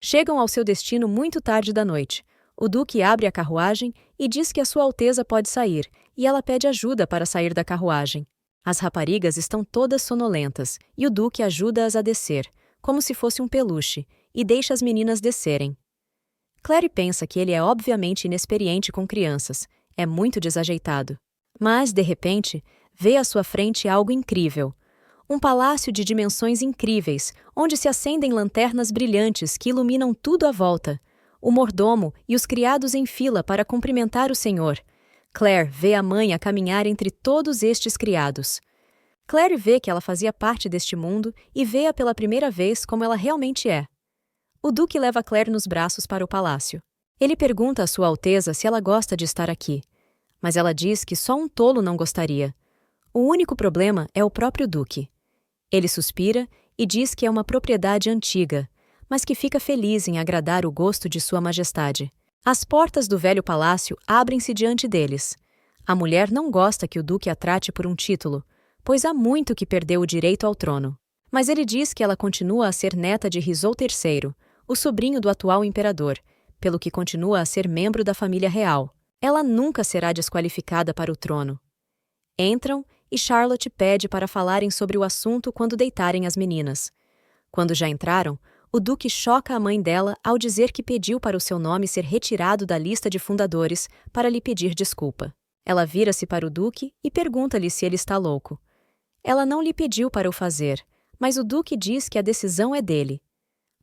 Chegam ao seu destino muito tarde da noite. O duque abre a carruagem e diz que a Sua Alteza pode sair, e ela pede ajuda para sair da carruagem. As raparigas estão todas sonolentas, e o duque ajuda-as a descer, como se fosse um peluche, e deixa as meninas descerem. Clary pensa que ele é obviamente inexperiente com crianças, é muito desajeitado. Mas, de repente, vê à sua frente algo incrível. Um palácio de dimensões incríveis, onde se acendem lanternas brilhantes que iluminam tudo à volta. O mordomo e os criados em fila para cumprimentar o senhor. Claire vê a mãe a caminhar entre todos estes criados. Claire vê que ela fazia parte deste mundo e vê-a pela primeira vez como ela realmente é. O duque leva Claire nos braços para o palácio. Ele pergunta à Sua Alteza se ela gosta de estar aqui. Mas ela diz que só um tolo não gostaria. O único problema é o próprio duque. Ele suspira e diz que é uma propriedade antiga, mas que fica feliz em agradar o gosto de Sua Majestade. As portas do velho palácio abrem-se diante deles. A mulher não gosta que o duque a trate por um título, pois há muito que perdeu o direito ao trono. Mas ele diz que ela continua a ser neta de Rizou III, o sobrinho do atual imperador, pelo que continua a ser membro da família real. Ela nunca será desqualificada para o trono. Entram e Charlotte pede para falarem sobre o assunto quando deitarem as meninas. Quando já entraram, o duque choca a mãe dela ao dizer que pediu para o seu nome ser retirado da lista de fundadores para lhe pedir desculpa. Ela vira-se para o duque e pergunta-lhe se ele está louco. Ela não lhe pediu para o fazer, mas o duque diz que a decisão é dele.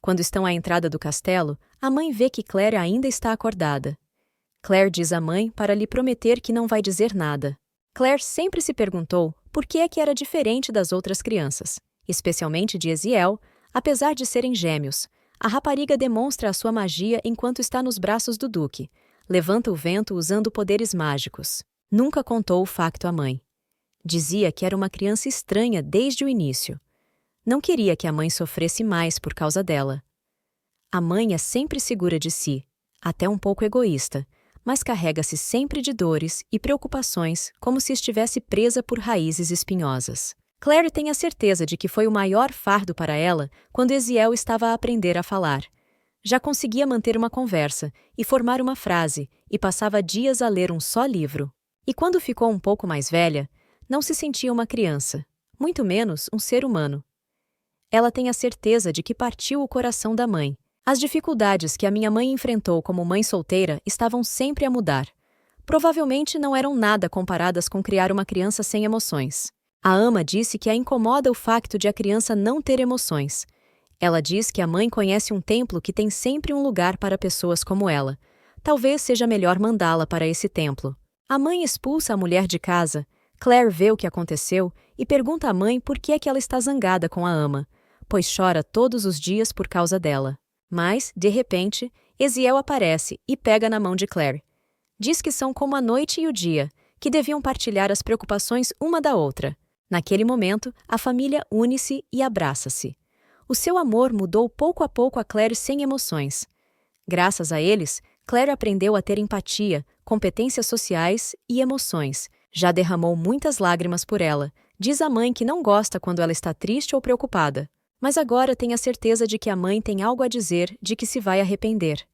Quando estão à entrada do castelo, a mãe vê que Claire ainda está acordada. Claire diz à mãe para lhe prometer que não vai dizer nada. Claire sempre se perguntou por que é que era diferente das outras crianças, especialmente de Eziel, apesar de serem gêmeos. A rapariga demonstra a sua magia enquanto está nos braços do duque. Levanta o vento usando poderes mágicos. Nunca contou o facto à mãe. Dizia que era uma criança estranha desde o início. Não queria que a mãe sofresse mais por causa dela. A mãe é sempre segura de si, até um pouco egoísta, mas carrega-se sempre de dores e preocupações como se estivesse presa por raízes espinhosas. Claire tem a certeza de que foi o maior fardo para ela quando Eziel estava a aprender a falar. Já conseguia manter uma conversa e formar uma frase e passava dias a ler um só livro. E quando ficou um pouco mais velha, não se sentia uma criança, muito menos um ser humano. Ela tem a certeza de que partiu o coração da mãe. As dificuldades que a minha mãe enfrentou como mãe solteira estavam sempre a mudar. Provavelmente não eram nada comparadas com criar uma criança sem emoções. A ama disse que a incomoda o facto de a criança não ter emoções. Ela diz que a mãe conhece um templo que tem sempre um lugar para pessoas como ela. Talvez seja melhor mandá-la para esse templo. A mãe expulsa a mulher de casa. Claire vê o que aconteceu e pergunta à mãe por que é que ela está zangada com a ama, pois chora todos os dias por causa dela. Mas, de repente, Eziel aparece e pega na mão de Claire. Diz que são como a noite e o dia, que deviam partilhar as preocupações uma da outra. Naquele momento, a família une-se e abraça-se. O seu amor mudou pouco a pouco a Claire sem emoções. Graças a eles, Claire aprendeu a ter empatia, competências sociais e emoções. Já derramou muitas lágrimas por ela. Diz à mãe que não gosta quando ela está triste ou preocupada. Mas agora tem a certeza de que a mãe tem algo a dizer de que se vai arrepender.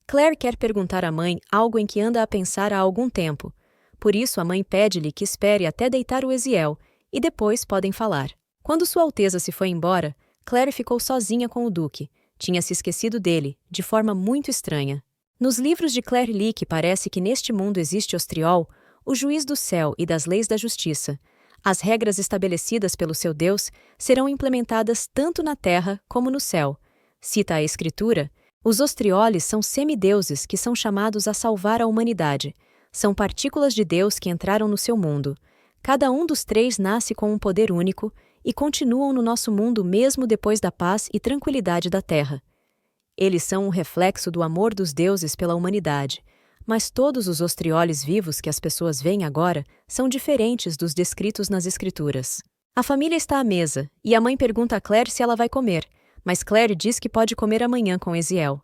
Claire quer perguntar à mãe algo em que anda a pensar há algum tempo. Por isso a mãe pede-lhe que espere até deitar o Eziel, e depois podem falar. Quando Sua Alteza se foi embora, Claire ficou sozinha com o duque. Tinha se esquecido dele, de forma muito estranha. Nos livros de Claire Lick parece que neste mundo existe Ostriol, o juiz do céu e das leis da justiça. As regras estabelecidas pelo seu Deus serão implementadas tanto na terra como no céu. Cita a Escritura, os Ostrioles são semideuses que são chamados a salvar a humanidade. São partículas de Deus que entraram no seu mundo. Cada um dos três nasce com um poder único e continuam no nosso mundo mesmo depois da paz e tranquilidade da terra. Eles são um reflexo do amor dos deuses pela humanidade. Mas todos os Ostrioles vivos que as pessoas veem agora são diferentes dos descritos nas Escrituras. A família está à mesa, e a mãe pergunta a Claire se ela vai comer, mas Claire diz que pode comer amanhã com Eziel.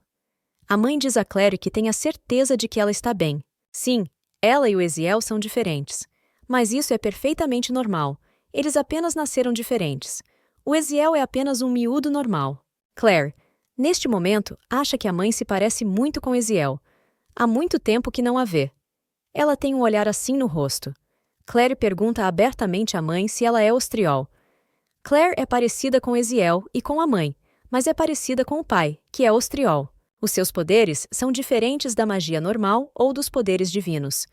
A mãe diz a Claire que tem a certeza de que ela está bem. Sim, ela e o Eziel são diferentes. Mas isso é perfeitamente normal. Eles apenas nasceram diferentes. O Eziel é apenas um miúdo normal. Claire, Neste momento, acha que a mãe se parece muito com Eziel. Há muito tempo que não a vê. Ela tem um olhar assim no rosto. Claire pergunta abertamente à mãe se ela é Austriol. Claire é parecida com Eziel e com a mãe, mas é parecida com o pai, que é Austriol. Os seus poderes são diferentes da magia normal ou dos poderes divinos.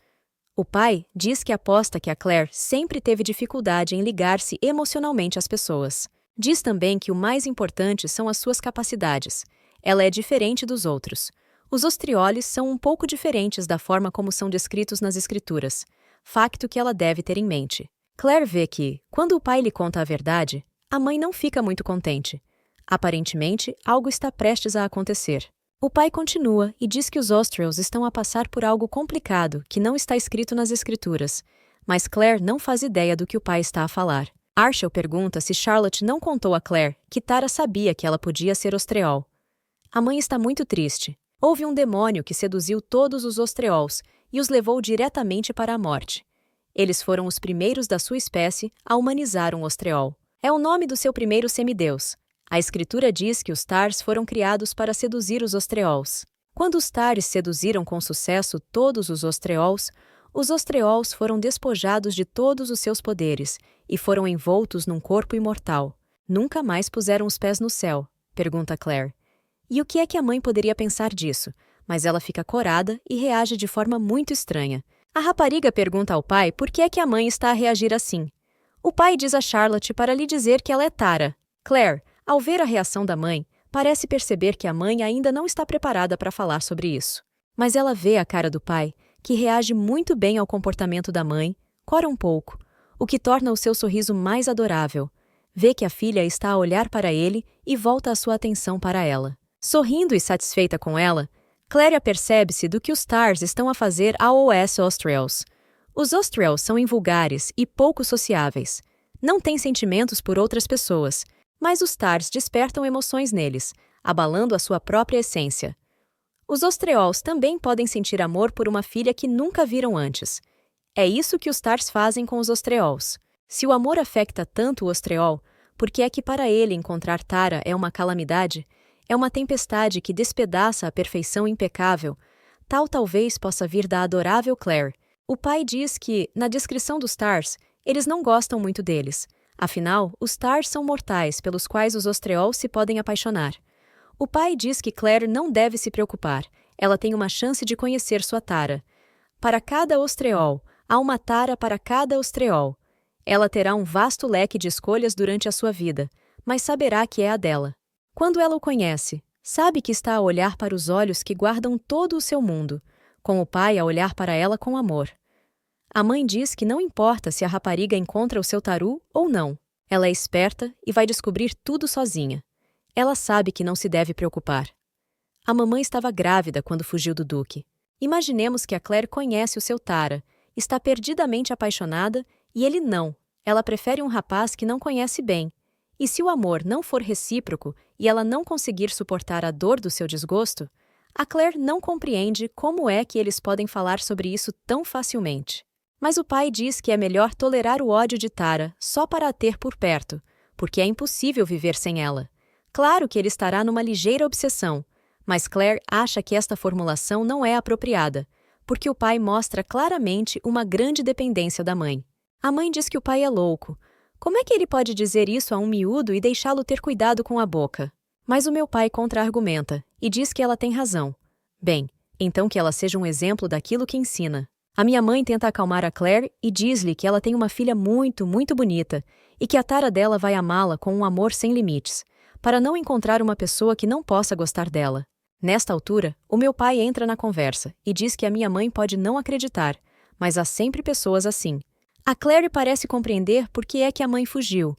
O pai diz que aposta que a Claire sempre teve dificuldade em ligar-se emocionalmente às pessoas. Diz também que o mais importante são as suas capacidades. Ela é diferente dos outros. Os Austrioles são um pouco diferentes da forma como são descritos nas escrituras, facto que ela deve ter em mente. Claire vê que, quando o pai lhe conta a verdade, a mãe não fica muito contente. Aparentemente, algo está prestes a acontecer. O pai continua e diz que os Australs estão a passar por algo complicado que não está escrito nas escrituras, mas Claire não faz ideia do que o pai está a falar. Archel pergunta se Charlotte não contou a Claire que Tara sabia que ela podia ser Austriol. A mãe está muito triste. Houve um demônio que seduziu todos os Austriols e os levou diretamente para a morte. Eles foram os primeiros da sua espécie a humanizar um Austriol. É o nome do seu primeiro semideus. A escritura diz que os Tars foram criados para seduzir os Austriols. Quando os Tars seduziram com sucesso todos os Austriols foram despojados de todos os seus poderes e foram envoltos num corpo imortal. Nunca mais puseram os pés no céu, pergunta Claire. E o que é que a mãe poderia pensar disso? Mas ela fica corada e reage de forma muito estranha. A rapariga pergunta ao pai por que é que a mãe está a reagir assim. O pai diz a Charlotte para lhe dizer que ela é Tara. Claire, ao ver a reação da mãe, parece perceber que a mãe ainda não está preparada para falar sobre isso. Mas ela vê a cara do pai, que reage muito bem ao comportamento da mãe, cora um pouco, o que torna o seu sorriso mais adorável. Vê que a filha está a olhar para ele e volta a sua atenção para ela. Sorrindo e satisfeita com ela, Claire apercebe-se do que os Tars estão a fazer aos Australs. Os Australs são invulgares e pouco sociáveis. Não têm sentimentos por outras pessoas, mas os Tars despertam emoções neles, abalando a sua própria essência. Os Austriols também podem sentir amor por uma filha que nunca viram antes. É isso que os Tars fazem com os Austriols. Se o amor afeta tanto o Austriol, por que é que para ele encontrar Tara é uma calamidade? É uma tempestade que despedaça a perfeição impecável. Tal talvez possa vir da adorável Claire. O pai diz que, na descrição dos Tars, eles não gostam muito deles. Afinal, os Tars são mortais pelos quais os Austriols se podem apaixonar. O pai diz que Claire não deve se preocupar. Ela tem uma chance de conhecer sua Tara. Para cada Austriol, há uma Tara para cada Austriol. Ela terá um vasto leque de escolhas durante a sua vida, mas saberá que é a dela. Quando ela o conhece, sabe que está a olhar para os olhos que guardam todo o seu mundo, com o pai a olhar para ela com amor. A mãe diz que não importa se a rapariga encontra o seu taru ou não. Ela é esperta e vai descobrir tudo sozinha. Ela sabe que não se deve preocupar. A mamãe estava grávida quando fugiu do Duque. Imaginemos que a Claire conhece o seu Tara, está perdidamente apaixonada e ele não. Ela prefere um rapaz que não conhece bem. E se o amor não for recíproco e ela não conseguir suportar a dor do seu desgosto, a Claire não compreende como é que eles podem falar sobre isso tão facilmente. Mas o pai diz que é melhor tolerar o ódio de Tara só para a ter por perto, porque é impossível viver sem ela. Claro que ele estará numa ligeira obsessão, mas Claire acha que esta formulação não é apropriada, porque o pai mostra claramente uma grande dependência da mãe. A mãe diz que o pai é louco. Como é que ele pode dizer isso a um miúdo e deixá-lo ter cuidado com a boca? Mas o meu pai contra-argumenta e diz que ela tem razão. Bem, então que ela seja um exemplo daquilo que ensina. A minha mãe tenta acalmar a Claire e diz-lhe que ela tem uma filha muito, muito bonita e que a Tara dela vai amá-la com um amor sem limites, para não encontrar uma pessoa que não possa gostar dela. Nesta altura, o meu pai entra na conversa e diz que a minha mãe pode não acreditar, mas há sempre pessoas assim. A Claire parece compreender por que é que a mãe fugiu.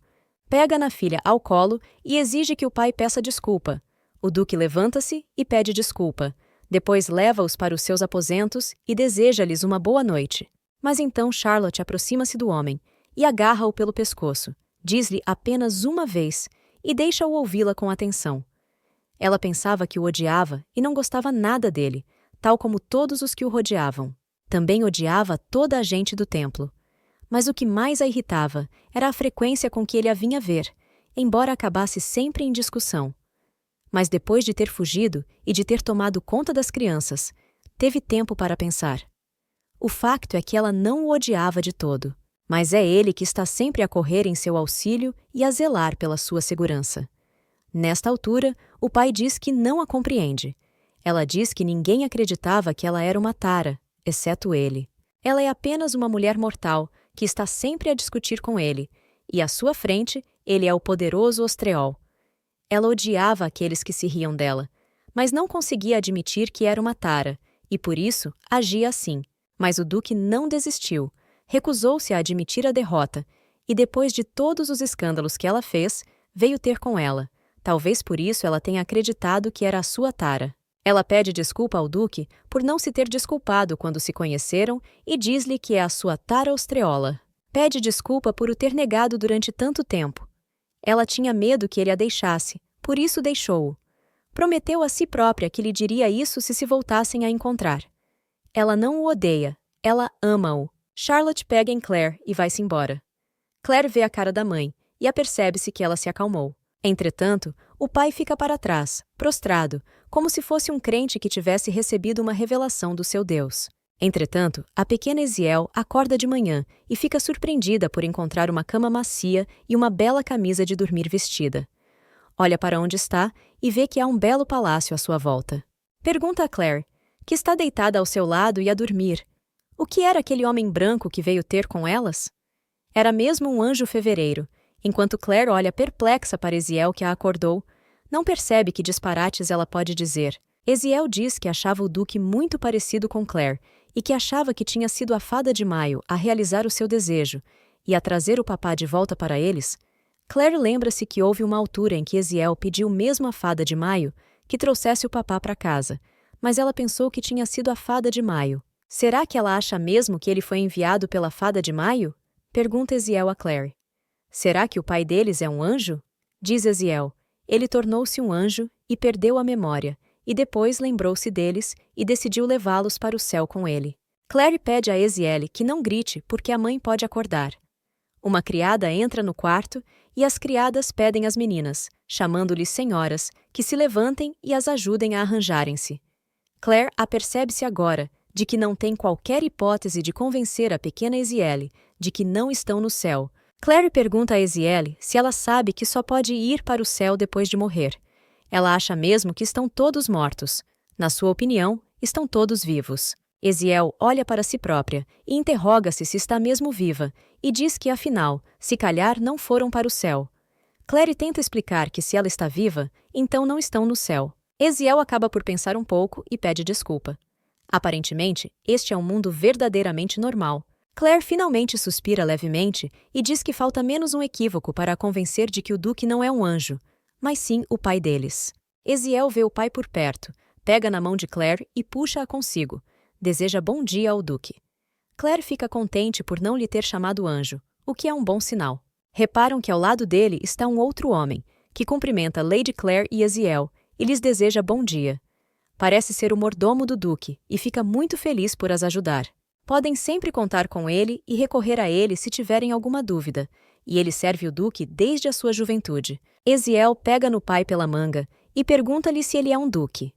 Pega na filha ao colo e exige que o pai peça desculpa. O Duque levanta-se e pede desculpa. Depois leva-os para os seus aposentos e deseja-lhes uma boa noite. Mas então Charlotte aproxima-se do homem e agarra-o pelo pescoço. Diz-lhe apenas uma vez e deixa-o ouvi-la com atenção. Ela pensava que o odiava e não gostava nada dele, tal como todos os que o rodeavam. Também odiava toda a gente do templo. Mas o que mais a irritava era a frequência com que ele a vinha ver, embora acabasse sempre em discussão. Mas depois de ter fugido e de ter tomado conta das crianças, teve tempo para pensar. O facto é que ela não o odiava de todo, mas é ele que está sempre a correr em seu auxílio e a zelar pela sua segurança. Nesta altura, o pai diz que não a compreende. Ela diz que ninguém acreditava que ela era uma tara, exceto ele. Ela é apenas uma mulher mortal que está sempre a discutir com ele, e à sua frente, ele é o poderoso Ostreol. Ela odiava aqueles que se riam dela, mas não conseguia admitir que era uma tara, e por isso agia assim. Mas o Duque não desistiu, recusou-se a admitir a derrota, e depois de todos os escândalos que ela fez, veio ter com ela. Talvez por isso ela tenha acreditado que era a sua tara. Ela pede desculpa ao Duque por não se ter desculpado quando se conheceram e diz-lhe que é a sua tara Ostreola. Pede desculpa por o ter negado durante tanto tempo. Ela tinha medo que ele a deixasse, por isso deixou-o. Prometeu a si própria que lhe diria isso se voltassem a encontrar. Ela não o odeia, ela ama-o. Charlotte pega em Claire e vai-se embora. Claire vê a cara da mãe e apercebe-se que ela se acalmou. Entretanto, o pai fica para trás, prostrado, como se fosse um crente que tivesse recebido uma revelação do seu Deus. Entretanto, a pequena Eziel acorda de manhã e fica surpreendida por encontrar uma cama macia e uma bela camisa de dormir vestida. Olha para onde está e vê que há um belo palácio à sua volta. Pergunta a Claire, que está deitada ao seu lado e a dormir. O que era aquele homem branco que veio ter com elas? Era mesmo um anjo fevereiro. Enquanto Claire olha perplexa para Eziel que a acordou, não percebe que disparates ela pode dizer. Eziel diz que achava o Duque muito parecido com Claire e que achava que tinha sido a fada de maio a realizar o seu desejo e a trazer o papá de volta para eles. Claire lembra-se que houve uma altura em que Eziel pediu mesmo à fada de maio que trouxesse o papá para casa, mas ela pensou que tinha sido a fada de maio. Será que ela acha mesmo que ele foi enviado pela fada de maio? Pergunta Eziel a Claire. Será que o pai deles é um anjo? Diz Eziel. Ele tornou-se um anjo e perdeu a memória, e depois lembrou-se deles e decidiu levá-los para o céu com ele. Claire pede a Eziel que não grite porque a mãe pode acordar. Uma criada entra no quarto e as criadas pedem às meninas, chamando-lhes senhoras, que se levantem e as ajudem a arranjarem-se. Claire apercebe-se agora de que não tem qualquer hipótese de convencer a pequena Eziel de que não estão no céu. Claire pergunta a Eziel se ela sabe que só pode ir para o céu depois de morrer. Ela acha mesmo que estão todos mortos. Na sua opinião, estão todos vivos. Eziel olha para si própria e interroga-se se está mesmo viva e diz que, afinal, se calhar não foram para o céu. Claire tenta explicar que se ela está viva, então não estão no céu. Eziel acaba por pensar um pouco e pede desculpa. Aparentemente, este é um mundo verdadeiramente normal. Claire finalmente suspira levemente e diz que falta menos um equívoco para a convencer de que o Duque não é um anjo, mas sim o pai deles. Eziel vê o pai por perto, pega na mão de Claire e puxa-a consigo. Deseja bom dia ao Duque. Claire fica contente por não lhe ter chamado anjo, o que é um bom sinal. Reparam que ao lado dele está um outro homem, que cumprimenta Lady Claire e Eziel e lhes deseja bom dia. Parece ser o mordomo do Duque e fica muito feliz por as ajudar. Podem sempre contar com ele e recorrer a ele se tiverem alguma dúvida, e ele serve o Duque desde a sua juventude. Eziel pega no pai pela manga e pergunta-lhe se ele é um duque.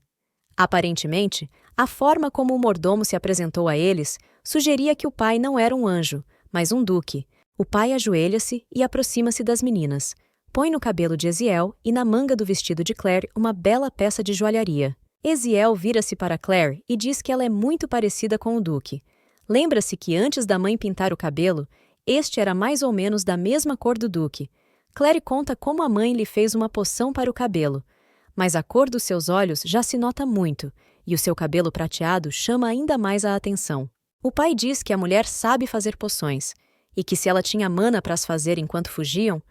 Aparentemente, a forma como o mordomo se apresentou a eles sugeria que o pai não era um anjo, mas um duque. O pai ajoelha-se e aproxima-se das meninas. Põe no cabelo de Eziel e na manga do vestido de Claire uma bela peça de joalharia. Eziel vira-se para Claire e diz que ela é muito parecida com o Duque. Lembra-se que antes da mãe pintar o cabelo, este era mais ou menos da mesma cor do Duque. Claire conta como a mãe lhe fez uma poção para o cabelo, mas a cor dos seus olhos já se nota muito, e o seu cabelo prateado chama ainda mais a atenção. O pai diz que a mulher sabe fazer poções, e que se ela tinha mana para as fazer enquanto fugiam,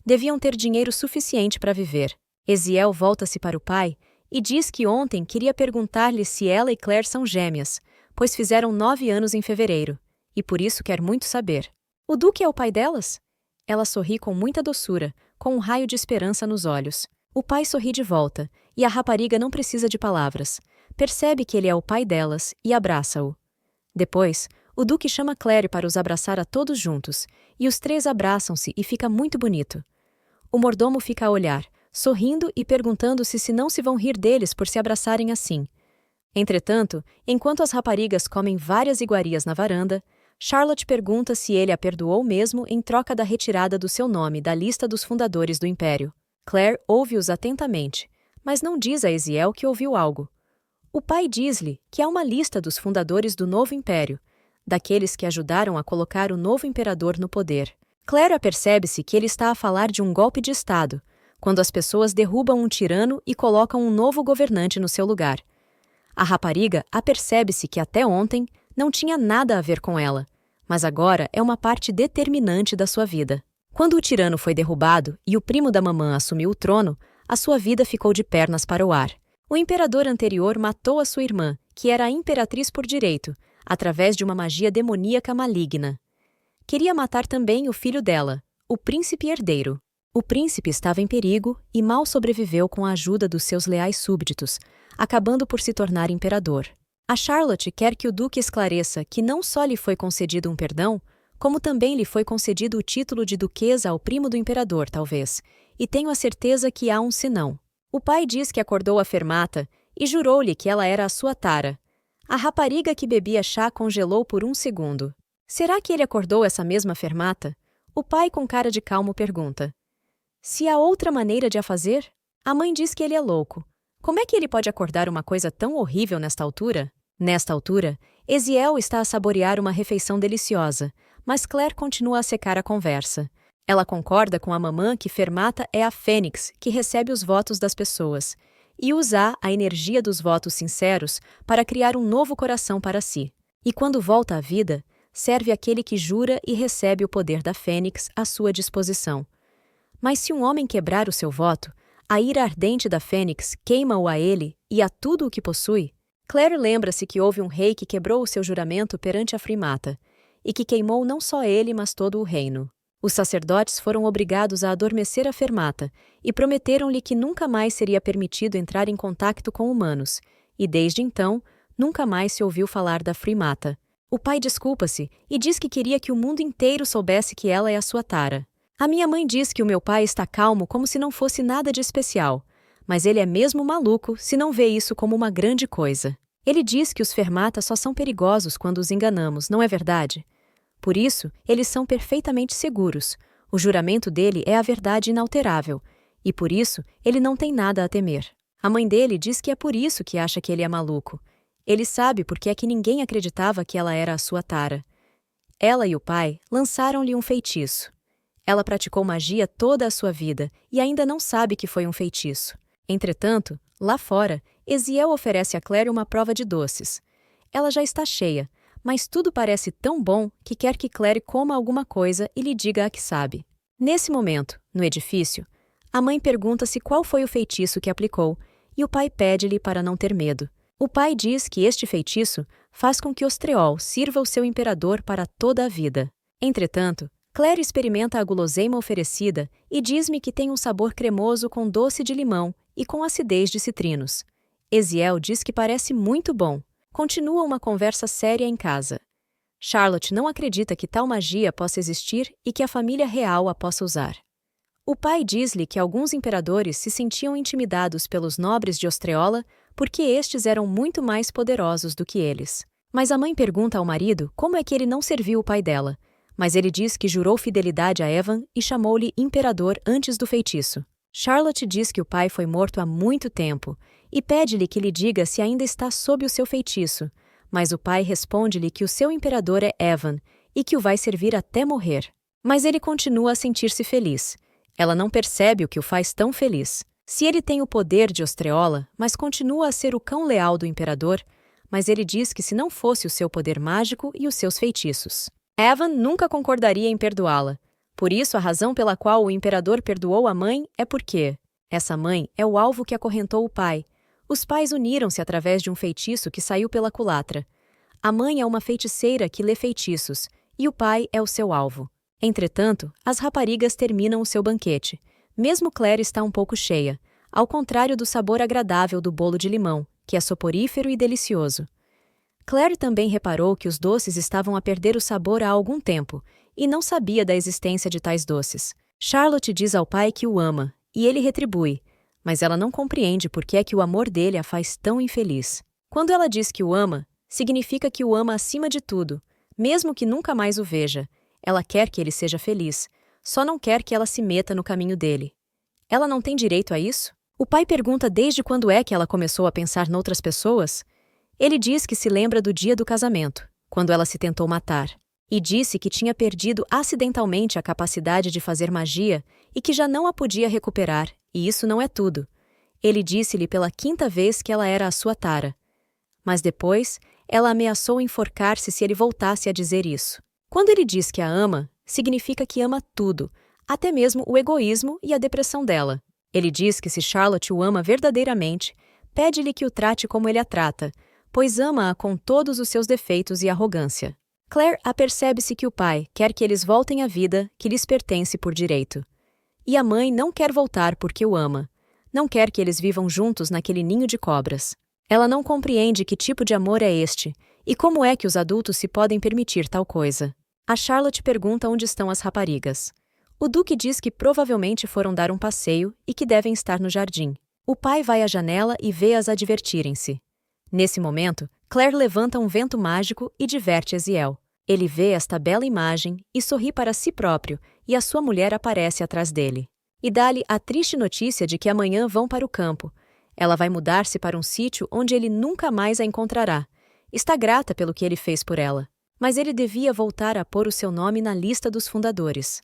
deviam ter dinheiro suficiente para viver. Eziel volta-se para o pai e diz que ontem queria perguntar-lhe se ela e Claire são gêmeas, pois fizeram 9 anos em fevereiro, e por isso quer muito saber. O Duque é o pai delas? Ela sorri com muita doçura, com um raio de esperança nos olhos. O pai sorri de volta, e a rapariga não precisa de palavras. Percebe que ele é o pai delas e abraça-o. Depois, o Duque chama Claire para os abraçar a todos juntos, e os três abraçam-se e fica muito bonito. O mordomo fica a olhar, sorrindo e perguntando-se se não se vão rir deles por se abraçarem assim. Entretanto, enquanto as raparigas comem várias iguarias na varanda, Charlotte pergunta se ele a perdoou mesmo em troca da retirada do seu nome da lista dos fundadores do Império. Claire ouve-os atentamente, mas não diz a Eziel que ouviu algo. O pai diz-lhe que há uma lista dos fundadores do novo Império, daqueles que ajudaram a colocar o novo imperador no poder. Claire apercebe-se que ele está a falar de um golpe de Estado, quando as pessoas derrubam um tirano e colocam um novo governante no seu lugar. A rapariga apercebe-se que até ontem não tinha nada a ver com ela, mas agora é uma parte determinante da sua vida. Quando o tirano foi derrubado e o primo da mamã assumiu o trono, a sua vida ficou de pernas para o ar. O imperador anterior matou a sua irmã, que era a imperatriz por direito, através de uma magia demoníaca maligna. Queria matar também o filho dela, o príncipe herdeiro. O príncipe estava em perigo e mal sobreviveu com a ajuda dos seus leais súbditos, acabando por se tornar imperador. A Charlotte quer que o duque esclareça que não só lhe foi concedido um perdão, como também lhe foi concedido o título de duquesa ao primo do imperador, talvez, e tenho a certeza que há um senão. O pai diz que acordou a Fermata e jurou-lhe que ela era a sua tara. A rapariga que bebia chá congelou por um segundo. Será que ele acordou essa mesma Fermata? O pai, com cara de calmo, pergunta. Se há outra maneira de a fazer? A mãe diz que ele é louco. Como é que ele pode acordar uma coisa tão horrível nesta altura? Nesta altura, Eziel está a saborear uma refeição deliciosa, mas Claire continua a secar a conversa. Ela concorda com a mamã que Fermata é a fênix que recebe os votos das pessoas e usa a energia dos votos sinceros para criar um novo coração para si. E quando volta à vida, serve aquele que jura e recebe o poder da fênix à sua disposição. Mas se um homem quebrar o seu voto, a ira ardente da fênix queima-o a ele e a tudo o que possui. Claire lembra-se que houve um rei que quebrou o seu juramento perante a Frimata, e que queimou não só ele, mas todo o reino. Os sacerdotes foram obrigados a adormecer a Fermata e prometeram-lhe que nunca mais seria permitido entrar em contato com humanos, e desde então, nunca mais se ouviu falar da Frimata. O pai desculpa-se e diz que queria que o mundo inteiro soubesse que ela é a sua tara. A minha mãe diz que o meu pai está calmo como se não fosse nada de especial, mas ele é mesmo maluco se não vê isso como uma grande coisa. Ele diz que os Fermata só são perigosos quando os enganamos, não é verdade? Por isso, eles são perfeitamente seguros. O juramento dele é a verdade inalterável, e por isso, ele não tem nada a temer. A mãe dele diz que é por isso que acha que ele é maluco. Ele sabe porque é que ninguém acreditava que ela era a sua tara. Ela e o pai lançaram-lhe um feitiço. Ela praticou magia toda a sua vida e ainda não sabe que foi um feitiço. Entretanto, lá fora, Eziel oferece a Claire uma prova de doces. Ela já está cheia, mas tudo parece tão bom que quer que Claire coma alguma coisa e lhe diga a que sabe. Nesse momento, no edifício, a mãe pergunta-se qual foi o feitiço que aplicou e o pai pede-lhe para não ter medo. O pai diz que este feitiço faz com que Ostreol sirva o seu imperador para toda a vida. Entretanto, Claire experimenta a guloseima oferecida e diz-me que tem um sabor cremoso com doce de limão e com acidez de citrinos. Eziel diz que parece muito bom. Continua uma conversa séria em casa. Charlotte não acredita que tal magia possa existir e que a família real a possa usar. O pai diz-lhe que alguns imperadores se sentiam intimidados pelos nobres de Ostreola porque estes eram muito mais poderosos do que eles. Mas a mãe pergunta ao marido como é que ele não serviu o pai dela, mas ele diz que jurou fidelidade a Evan e chamou-lhe imperador antes do feitiço. Charlotte diz que o pai foi morto há muito tempo e pede-lhe que lhe diga se ainda está sob o seu feitiço, mas o pai responde-lhe que o seu imperador é Evan e que o vai servir até morrer. Mas ele continua a sentir-se feliz. Ela não percebe o que o faz tão feliz. Se ele tem o poder de Ostreola, mas continua a ser o cão leal do imperador, mas ele diz que se não fosse o seu poder mágico e os seus feitiços, Evan nunca concordaria em perdoá-la. Por isso, a razão pela qual o imperador perdoou a mãe é porque essa mãe é o alvo que acorrentou o pai. Os pais uniram-se através de um feitiço que saiu pela culatra. A mãe é uma feiticeira que lê feitiços, e o pai é o seu alvo. Entretanto, as raparigas terminam o seu banquete. Mesmo Claire está um pouco cheia, ao contrário do sabor agradável do bolo de limão, que é soporífero e delicioso. Claire também reparou que os doces estavam a perder o sabor há algum tempo, e não sabia da existência de tais doces. Charlotte diz ao pai que o ama, e ele retribui, mas ela não compreende por que é que o amor dele a faz tão infeliz. Quando ela diz que o ama, significa que o ama acima de tudo, mesmo que nunca mais o veja. Ela quer que ele seja feliz, só não quer que ela se meta no caminho dele. Ela não tem direito a isso? O pai pergunta desde quando é que ela começou a pensar noutras pessoas. Ele diz que se lembra do dia do casamento, quando ela se tentou matar, e disse que tinha perdido acidentalmente a capacidade de fazer magia e que já não a podia recuperar, e isso não é tudo. Ele disse-lhe pela 5ª vez que ela era a sua tara. Mas depois, ela ameaçou enforcar-se se ele voltasse a dizer isso. Quando ele diz que a ama, significa que ama tudo, até mesmo o egoísmo e a depressão dela. Ele diz que se Charlotte o ama verdadeiramente, pede-lhe que o trate como ele a trata, pois ama-a com todos os seus defeitos e arrogância. Claire apercebe-se que o pai quer que eles voltem à vida que lhes pertence por direito. E a mãe não quer voltar porque o ama. Não quer que eles vivam juntos naquele ninho de cobras. Ela não compreende que tipo de amor é este, e como é que os adultos se podem permitir tal coisa. A Charlotte pergunta onde estão as raparigas. O Duque diz que provavelmente foram dar um passeio e que devem estar no jardim. O pai vai à janela e vê-as a divertirem-se. Nesse momento, Claire levanta um vento mágico e diverte Eziel. Ele vê esta bela imagem e sorri para si próprio, e a sua mulher aparece atrás dele. E dá-lhe a triste notícia de que amanhã vão para o campo. Ela vai mudar-se para um sítio onde ele nunca mais a encontrará. Está grata pelo que ele fez por ela. Mas ele devia voltar a pôr o seu nome na lista dos fundadores.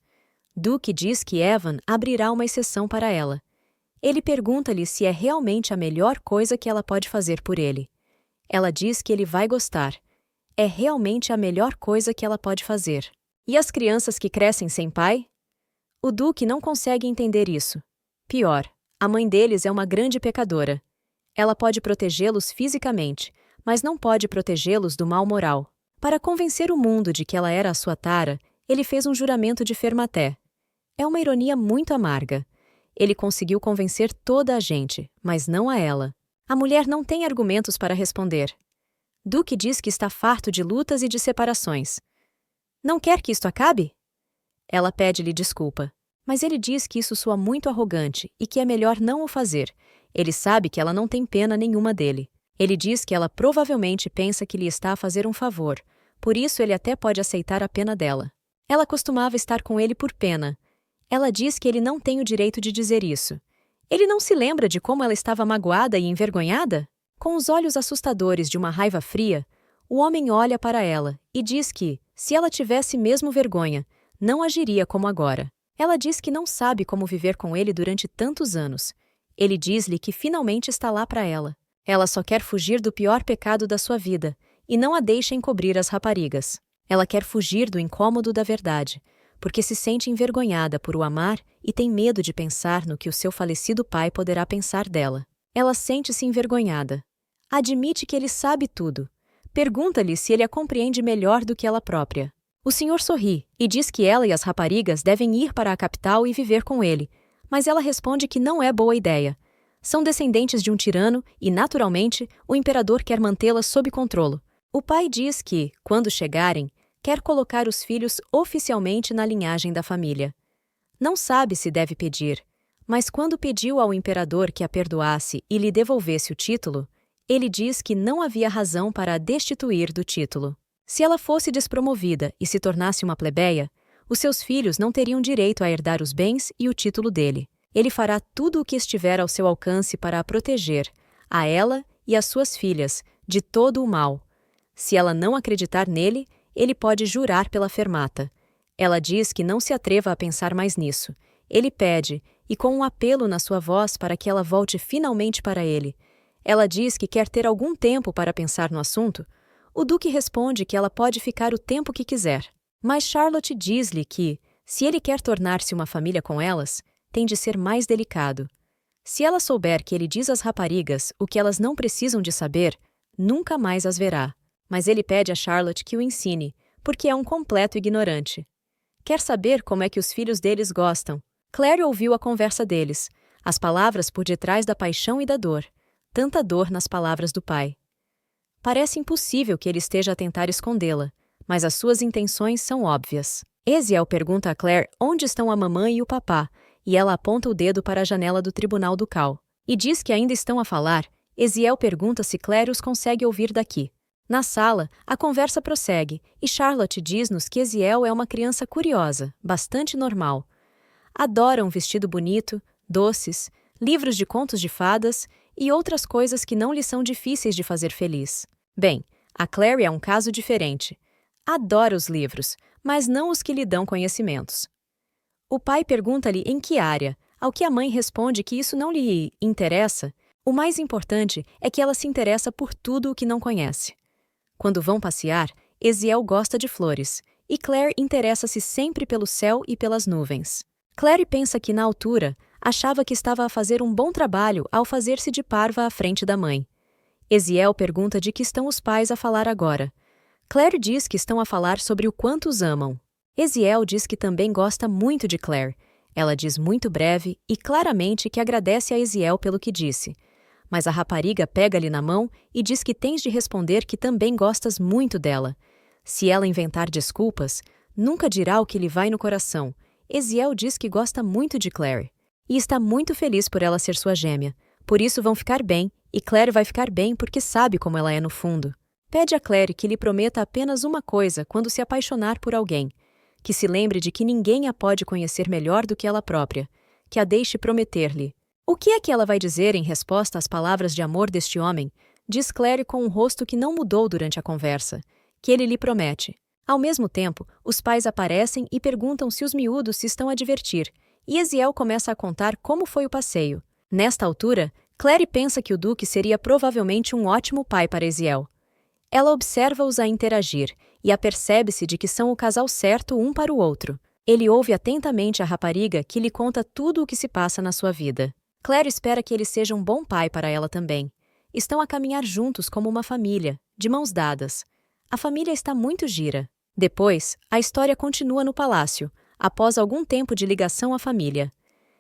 Duke diz que Evan abrirá uma exceção para ela. Ele pergunta-lhe se é realmente a melhor coisa que ela pode fazer por ele. Ela diz que ele vai gostar. É realmente a melhor coisa que ela pode fazer. E as crianças que crescem sem pai? O Duque não consegue entender isso. Pior, a mãe deles é uma grande pecadora. Ela pode protegê-los fisicamente, mas não pode protegê-los do mal moral. Para convencer o mundo de que ela era a sua tara, ele fez um juramento de Fermaté. É uma ironia muito amarga. Ele conseguiu convencer toda a gente, mas não a ela. A mulher não tem argumentos para responder. Duke diz que está farto de lutas e de separações. Não quer que isto acabe? Ela pede-lhe desculpa, mas ele diz que isso soa muito arrogante e que é melhor não o fazer. Ele sabe que ela não tem pena nenhuma dele. Ele diz que ela provavelmente pensa que lhe está a fazer um favor, por isso ele até pode aceitar a pena dela. Ela costumava estar com ele por pena. Ela diz que ele não tem o direito de dizer isso. Ele não se lembra de como ela estava magoada e envergonhada? Com os olhos assustadores de uma raiva fria, o homem olha para ela e diz que, se ela tivesse mesmo vergonha, não agiria como agora. Ela diz que não sabe como viver com ele durante tantos anos. Ele diz-lhe que finalmente está lá para ela. Ela só quer fugir do pior pecado da sua vida, e não a deixa encobrir as raparigas. Ela quer fugir do incômodo da verdade, porque se sente envergonhada por o amar e tem medo de pensar no que o seu falecido pai poderá pensar dela. Ela sente-se envergonhada. Admite que ele sabe tudo. Pergunta-lhe se ele a compreende melhor do que ela própria. O senhor sorri e diz que ela e as raparigas devem ir para a capital e viver com ele, mas ela responde que não é boa ideia. São descendentes de um tirano e, naturalmente, o imperador quer mantê-las sob controle. O pai diz que, quando chegarem, quer colocar os filhos oficialmente na linhagem da família. Não sabe se deve pedir, mas quando pediu ao imperador que a perdoasse e lhe devolvesse o título, ele diz que não havia razão para a destituir do título. Se ela fosse despromovida e se tornasse uma plebeia, os seus filhos não teriam direito a herdar os bens e o título dele. Ele fará tudo o que estiver ao seu alcance para a proteger, a ela e as suas filhas, de todo o mal. Se ela não acreditar nele, ele pode jurar pela Fermata. Ela diz que não se atreva a pensar mais nisso. Ele pede, e com um apelo na sua voz para que ela volte finalmente para ele. Ela diz que quer ter algum tempo para pensar no assunto. O Duque responde que ela pode ficar o tempo que quiser. Mas Charlotte diz-lhe que, se ele quer tornar-se uma família com elas, tem de ser mais delicado. Se ela souber que ele diz às raparigas o que elas não precisam de saber, nunca mais as verá. Mas ele pede a Charlotte que o ensine, porque é um completo ignorante. Quer saber como é que os filhos deles gostam. Claire ouviu a conversa deles, as palavras por detrás da paixão e da dor. Tanta dor nas palavras do pai. Parece impossível que ele esteja a tentar escondê-la, mas as suas intenções são óbvias. Eziel pergunta a Claire onde estão a mamãe e o papá, e ela aponta o dedo para a janela do tribunal ducal. E diz que ainda estão a falar. Eziel pergunta se Claire os consegue ouvir daqui. Na sala, a conversa prossegue, e Charlotte diz-nos que Eziel é uma criança curiosa, bastante normal. Adora um vestido bonito, doces, livros de contos de fadas e outras coisas que não lhe são difíceis de fazer feliz. Bem, a Claire é um caso diferente. Adora os livros, mas não os que lhe dão conhecimentos. O pai pergunta-lhe em que área, ao que a mãe responde que isso não lhe interessa. O mais importante é que ela se interessa por tudo o que não conhece. Quando vão passear, Eziel gosta de flores, e Claire interessa-se sempre pelo céu e pelas nuvens. Claire pensa que, na altura, achava que estava a fazer um bom trabalho ao fazer-se de parva à frente da mãe. Eziel pergunta de que estão os pais a falar agora. Claire diz que estão a falar sobre o quanto os amam. Eziel diz que também gosta muito de Claire. Ela diz muito breve e claramente que agradece a Eziel pelo que disse. Mas a rapariga pega-lhe na mão e diz que tens de responder que também gostas muito dela. Se ela inventar desculpas, nunca dirá o que lhe vai no coração. Eziel diz que gosta muito de Claire e está muito feliz por ela ser sua gêmea. Por isso vão ficar bem, e Claire vai ficar bem porque sabe como ela é no fundo. Pede a Claire que lhe prometa apenas uma coisa quando se apaixonar por alguém, que se lembre de que ninguém a pode conhecer melhor do que ela própria, que a deixe prometer-lhe. O que é que ela vai dizer em resposta às palavras de amor deste homem? Diz Claire com um rosto que não mudou durante a conversa, que ele lhe promete. Ao mesmo tempo, os pais aparecem e perguntam se os miúdos se estão a divertir, e Eziel começa a contar como foi o passeio. Nesta altura, Claire pensa que o Duque seria provavelmente um ótimo pai para Eziel. Ela observa-os a interagir, e apercebe-se de que são o casal certo um para o outro. Ele ouve atentamente a rapariga que lhe conta tudo o que se passa na sua vida. Claire espera que ele seja um bom pai para ela também. Estão a caminhar juntos como uma família, de mãos dadas. A família está muito gira. Depois, a história continua no palácio, após algum tempo de ligação à família.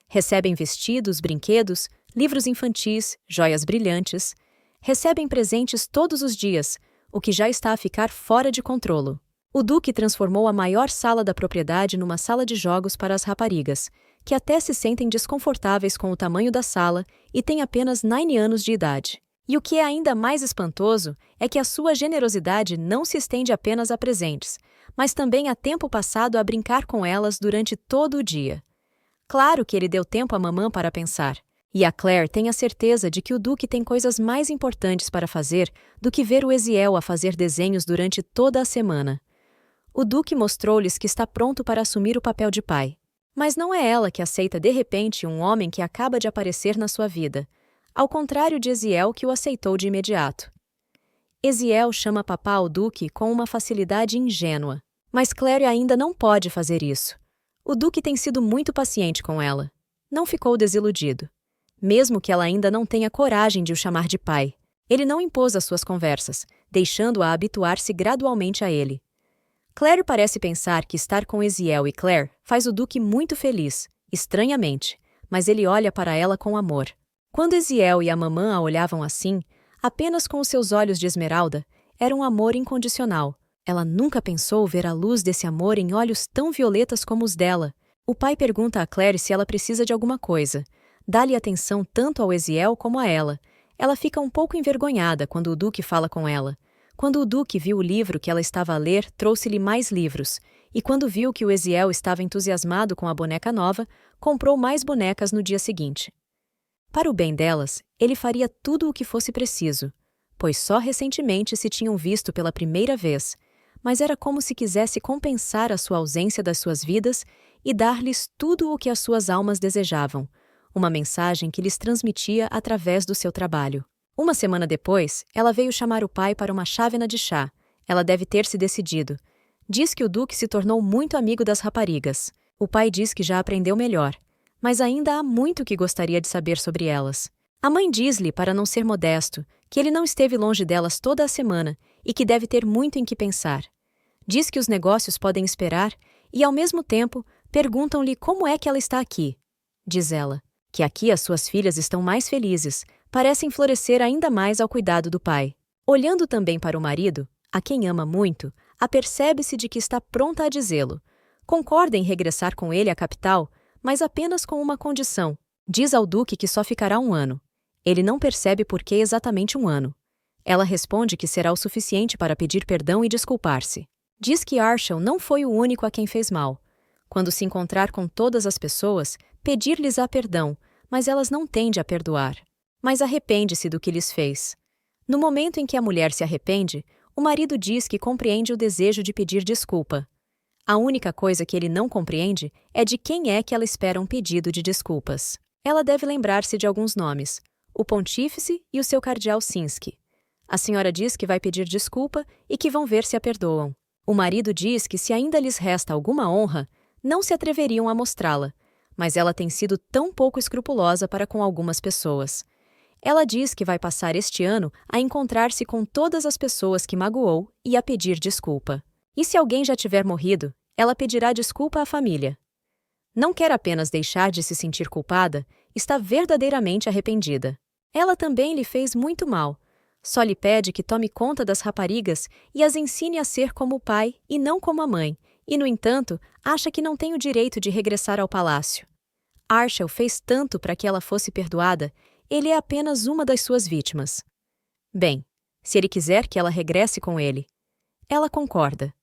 Recebem vestidos, brinquedos, livros infantis, joias brilhantes. Recebem presentes todos os dias, o que já está a ficar fora de controlo. O Duque transformou a maior sala da propriedade numa sala de jogos para as raparigas, que até se sentem desconfortáveis com o tamanho da sala e têm apenas 9 anos de idade. E o que é ainda mais espantoso é que a sua generosidade não se estende apenas a presentes, mas também a tempo passado a brincar com elas durante todo o dia. Claro que ele deu tempo à mamã para pensar, e a Claire tem a certeza de que o Duque tem coisas mais importantes para fazer do que ver o Eziel a fazer desenhos durante toda a semana. O Duque mostrou-lhes que está pronto para assumir o papel de pai. Mas não é ela que aceita de repente um homem que acaba de aparecer na sua vida, ao contrário de Eziel, que o aceitou de imediato. Eziel chama papá ao Duque com uma facilidade ingênua, mas Claire ainda não pode fazer isso. O Duque tem sido muito paciente com ela. Não ficou desiludido. Mesmo que ela ainda não tenha coragem de o chamar de pai, ele não impôs as suas conversas, deixando-a habituar-se gradualmente a ele. Claire parece pensar que estar com Eziel e Claire faz o Duque muito feliz, estranhamente, mas ele olha para ela com amor. Quando Eziel e a mamã a olhavam assim, apenas com os seus olhos de esmeralda, era um amor incondicional. Ela nunca pensou ver a luz desse amor em olhos tão violetas como os dela. O pai pergunta a Claire se ela precisa de alguma coisa. Dá-lhe atenção tanto ao Eziel como a ela. Ela fica um pouco envergonhada quando o Duque fala com ela. Quando o Duque viu o livro que ela estava a ler, trouxe-lhe mais livros. E quando viu que o Eziel estava entusiasmado com a boneca nova, comprou mais bonecas no dia seguinte. Para o bem delas, ele faria tudo o que fosse preciso, pois só recentemente se tinham visto pela primeira vez, mas era como se quisesse compensar a sua ausência das suas vidas e dar-lhes tudo o que as suas almas desejavam, uma mensagem que lhes transmitia através do seu trabalho. Uma semana depois, ela veio chamar o pai para uma chávena de chá. Ela deve ter se decidido. Diz que o Duque se tornou muito amigo das raparigas. O pai diz que já aprendeu melhor, mas ainda há muito que gostaria de saber sobre elas. A mãe diz-lhe, para não ser modesto, que ele não esteve longe delas toda a semana e que deve ter muito em que pensar. Diz que os negócios podem esperar e, ao mesmo tempo, perguntam-lhe como é que ela está aqui. Diz ela, que aqui as suas filhas estão mais felizes, parecem florescer ainda mais ao cuidado do pai. Olhando também para o marido, a quem ama muito, apercebe-se de que está pronta a dizê-lo. Concorda em regressar com ele à capital, mas apenas com uma condição. Diz ao duque que só ficará 1 ano. Ele não percebe por que exatamente 1 ano. Ela responde que será o suficiente para pedir perdão e desculpar-se. Diz que Arshel não foi o único a quem fez mal. Quando se encontrar com todas as pessoas, pedir-lhes perdão, mas elas não tendem a perdoar. Mas arrepende-se do que lhes fez. No momento em que a mulher se arrepende, o marido diz que compreende o desejo de pedir desculpa. A única coisa que ele não compreende é de quem é que ela espera um pedido de desculpas. Ela deve lembrar-se de alguns nomes: o pontífice e o seu cardeal Sinsky. A senhora diz que vai pedir desculpa e que vão ver se a perdoam. O marido diz que se ainda lhes resta alguma honra, não se atreveriam a mostrá-la, mas ela tem sido tão pouco escrupulosa para com algumas pessoas. Ela diz que vai passar este ano a encontrar-se com todas as pessoas que magoou e a pedir desculpa. E se alguém já tiver morrido, ela pedirá desculpa à família. Não quer apenas deixar de se sentir culpada, está verdadeiramente arrependida. Ela também lhe fez muito mal. Só lhe pede que tome conta das raparigas e as ensine a ser como o pai e não como a mãe, e, no entanto, acha que não tem o direito de regressar ao palácio. Arshel fez tanto para que ela fosse perdoada, ele é apenas uma das suas vítimas. Bem, se ele quiser que ela regresse com ele. Ela concorda.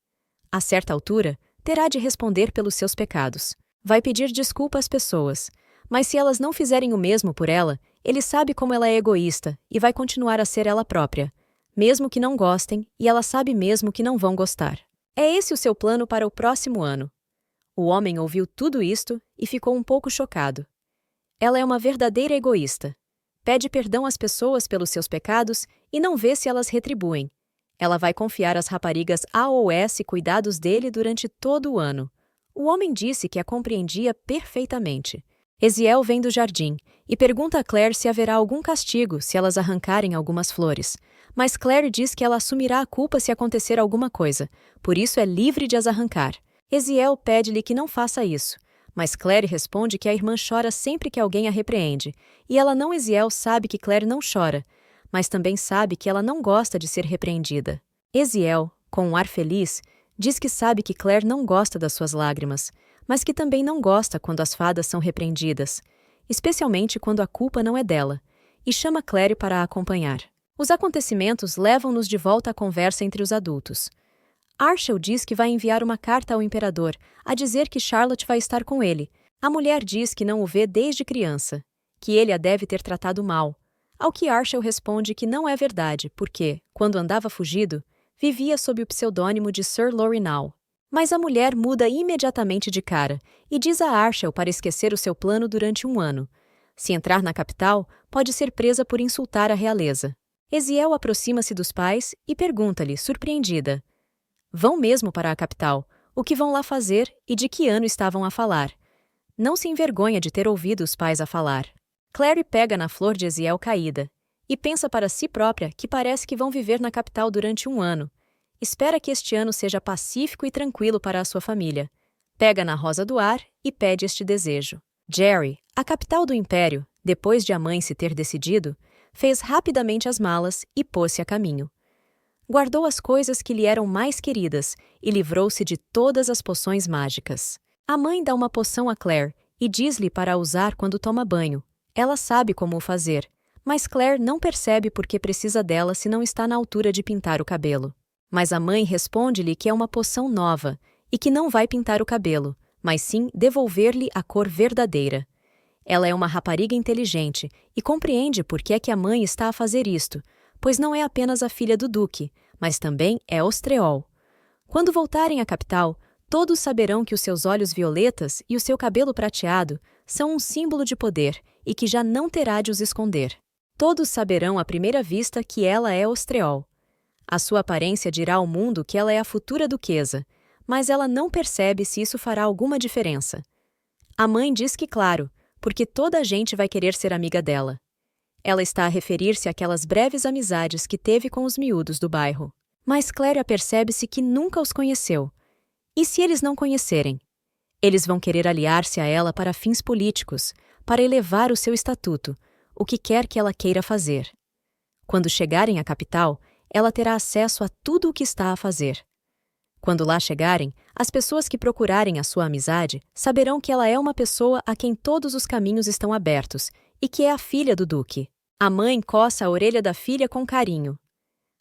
A certa altura, terá de responder pelos seus pecados. Vai pedir desculpa às pessoas, mas se elas não fizerem o mesmo por ela, ele sabe como ela é egoísta e vai continuar a ser ela própria, mesmo que não gostem, e ela sabe mesmo que não vão gostar. É esse o seu plano para o próximo ano. O homem ouviu tudo isto e ficou um pouco chocado. Ela é uma verdadeira egoísta. Pede perdão às pessoas pelos seus pecados e não vê se elas retribuem. Ela vai confiar às raparigas AOS cuidados dele durante todo o ano. O homem disse que a compreendia perfeitamente. Eziel vem do jardim e pergunta a Claire se haverá algum castigo se elas arrancarem algumas flores. Mas Claire diz que ela assumirá a culpa se acontecer alguma coisa, por isso é livre de as arrancar. Eziel pede-lhe que não faça isso, mas Claire responde que a irmã chora sempre que alguém a repreende, e ela não. Eziel sabe que Claire não chora, mas também sabe que ela não gosta de ser repreendida. Eziel, com um ar feliz, diz que sabe que Claire não gosta das suas lágrimas, mas que também não gosta quando as fadas são repreendidas, especialmente quando a culpa não é dela, e chama Claire para a acompanhar. Os acontecimentos levam-nos de volta à conversa entre os adultos. Arshel diz que vai enviar uma carta ao imperador, a dizer que Charlotte vai estar com ele. A mulher diz que não o vê desde criança, que ele a deve ter tratado mal. Ao que Arshel responde que não é verdade, porque, quando andava fugido, vivia sob o pseudônimo de Sir Lorinal. Mas a mulher muda imediatamente de cara e diz a Arshel para esquecer o seu plano durante 1 ano. Se entrar na capital, pode ser presa por insultar a realeza. Eziel aproxima-se dos pais e pergunta-lhe, surpreendida: vão mesmo para a capital? O que vão lá fazer e de que ano estavam a falar? Não se envergonha de ter ouvido os pais a falar. Claire pega na flor de Eziel caída e pensa para si própria que parece que vão viver na capital durante 1 ano. Espera que este ano seja pacífico e tranquilo para a sua família. Pega na rosa do ar e pede este desejo. Jerry, a capital do império, depois de a mãe se ter decidido, fez rapidamente as malas e pôs-se a caminho. Guardou as coisas que lhe eram mais queridas e livrou-se de todas as poções mágicas. A mãe dá uma poção a Claire e diz-lhe para a usar quando toma banho. Ela sabe como o fazer, mas Claire não percebe por que precisa dela se não está na altura de pintar o cabelo. Mas a mãe responde-lhe que é uma poção nova e que não vai pintar o cabelo, mas sim devolver-lhe a cor verdadeira. Ela é uma rapariga inteligente e compreende por que é que a mãe está a fazer isto, pois não é apenas a filha do duque, mas também é Ostreol. Quando voltarem à capital, todos saberão que os seus olhos violetas e o seu cabelo prateado são um símbolo de poder e que já não terá de os esconder. Todos saberão à primeira vista que ela é Ostreol. A sua aparência dirá ao mundo que ela é a futura duquesa, mas ela não percebe se isso fará alguma diferença. A mãe diz que claro, porque toda a gente vai querer ser amiga dela. Ela está a referir-se àquelas breves amizades que teve com os miúdos do bairro. Mas Claire apercebe-se que nunca os conheceu. E se eles não conhecerem? Eles vão querer aliar-se a ela para fins políticos, para elevar o seu estatuto, o que quer que ela queira fazer. Quando chegarem à capital, ela terá acesso a tudo o que está a fazer. Quando lá chegarem, as pessoas que procurarem a sua amizade saberão que ela é uma pessoa a quem todos os caminhos estão abertos e que é a filha do Duque. A mãe coça a orelha da filha com carinho.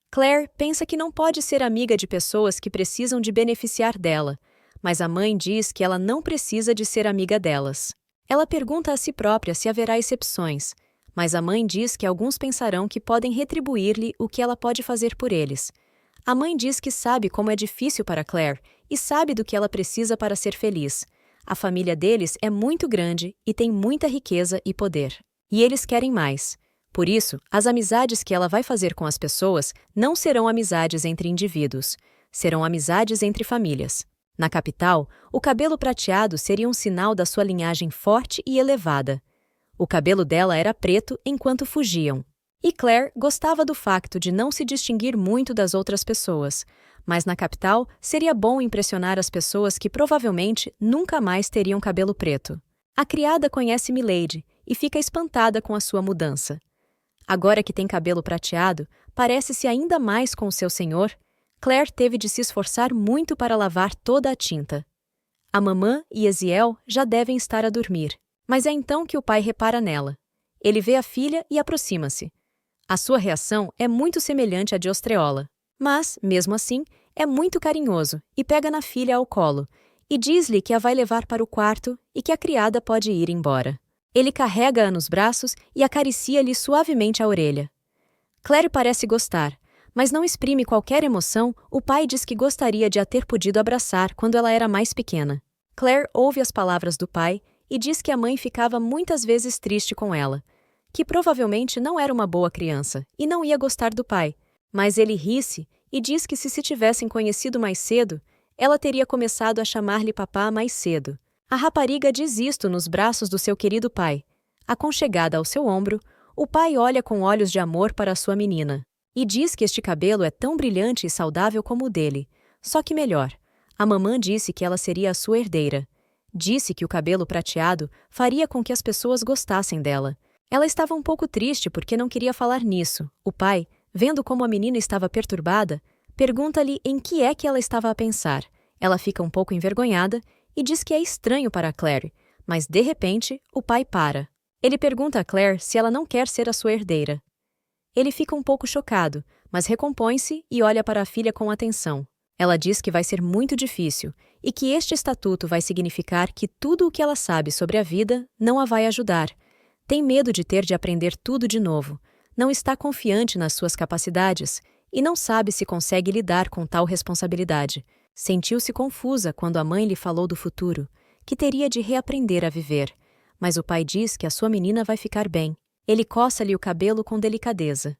Claire pensa que não pode ser amiga de pessoas que precisam de beneficiar dela, mas a mãe diz que ela não precisa de ser amiga delas. Ela pergunta a si própria se haverá exceções, mas a mãe diz que alguns pensarão que podem retribuir-lhe o que ela pode fazer por eles. A mãe diz que sabe como é difícil para Claire e sabe do que ela precisa para ser feliz. A família deles é muito grande e tem muita riqueza e poder. E eles querem mais. Por isso, as amizades que ela vai fazer com as pessoas não serão amizades entre indivíduos, serão amizades entre famílias. Na capital, o cabelo prateado seria um sinal da sua linhagem forte e elevada. O cabelo dela era preto enquanto fugiam. E Claire gostava do facto de não se distinguir muito das outras pessoas, mas na capital seria bom impressionar as pessoas que provavelmente nunca mais teriam cabelo preto. A criada conhece Milady e fica espantada com a sua mudança. Agora que tem cabelo prateado, parece-se ainda mais com o seu senhor. Claire teve de se esforçar muito para lavar toda a tinta. A mamã e Eziel já devem estar a dormir, mas é então que o pai repara nela. Ele vê a filha e aproxima-se. A sua reação é muito semelhante à de Ostreola, mas, mesmo assim, é muito carinhoso e pega na filha ao colo e diz-lhe que a vai levar para o quarto e que a criada pode ir embora. Ele carrega-a nos braços e acaricia-lhe suavemente a orelha. Claire parece gostar, mas não exprime qualquer emoção. O pai diz que gostaria de a ter podido abraçar quando ela era mais pequena. Claire ouve as palavras do pai e diz que a mãe ficava muitas vezes triste com ela, que provavelmente não era uma boa criança e não ia gostar do pai, mas ele ri-se e diz que se tivessem conhecido mais cedo, ela teria começado a chamar-lhe papá mais cedo. A rapariga diz isto nos braços do seu querido pai. Aconchegada ao seu ombro, o pai olha com olhos de amor para a sua menina e diz que este cabelo é tão brilhante e saudável como o dele, só que melhor. A mamã disse que ela seria a sua herdeira. Disse que o cabelo prateado faria com que as pessoas gostassem dela. Ela estava um pouco triste porque não queria falar nisso. O pai, vendo como a menina estava perturbada, pergunta-lhe em que é que ela estava a pensar. Ela fica um pouco envergonhada e diz que é estranho para Claire, mas de repente o pai para. Ele pergunta a Claire se ela não quer ser a sua herdeira. Ele fica um pouco chocado, mas recompõe-se e olha para a filha com atenção. Ela diz que vai ser muito difícil e que este estatuto vai significar que tudo o que ela sabe sobre a vida não a vai ajudar. Tem medo de ter de aprender tudo de novo, não está confiante nas suas capacidades e não sabe se consegue lidar com tal responsabilidade. Sentiu-se confusa quando a mãe lhe falou do futuro, que teria de reaprender a viver, mas o pai diz que a sua menina vai ficar bem. Ele coça-lhe o cabelo com delicadeza.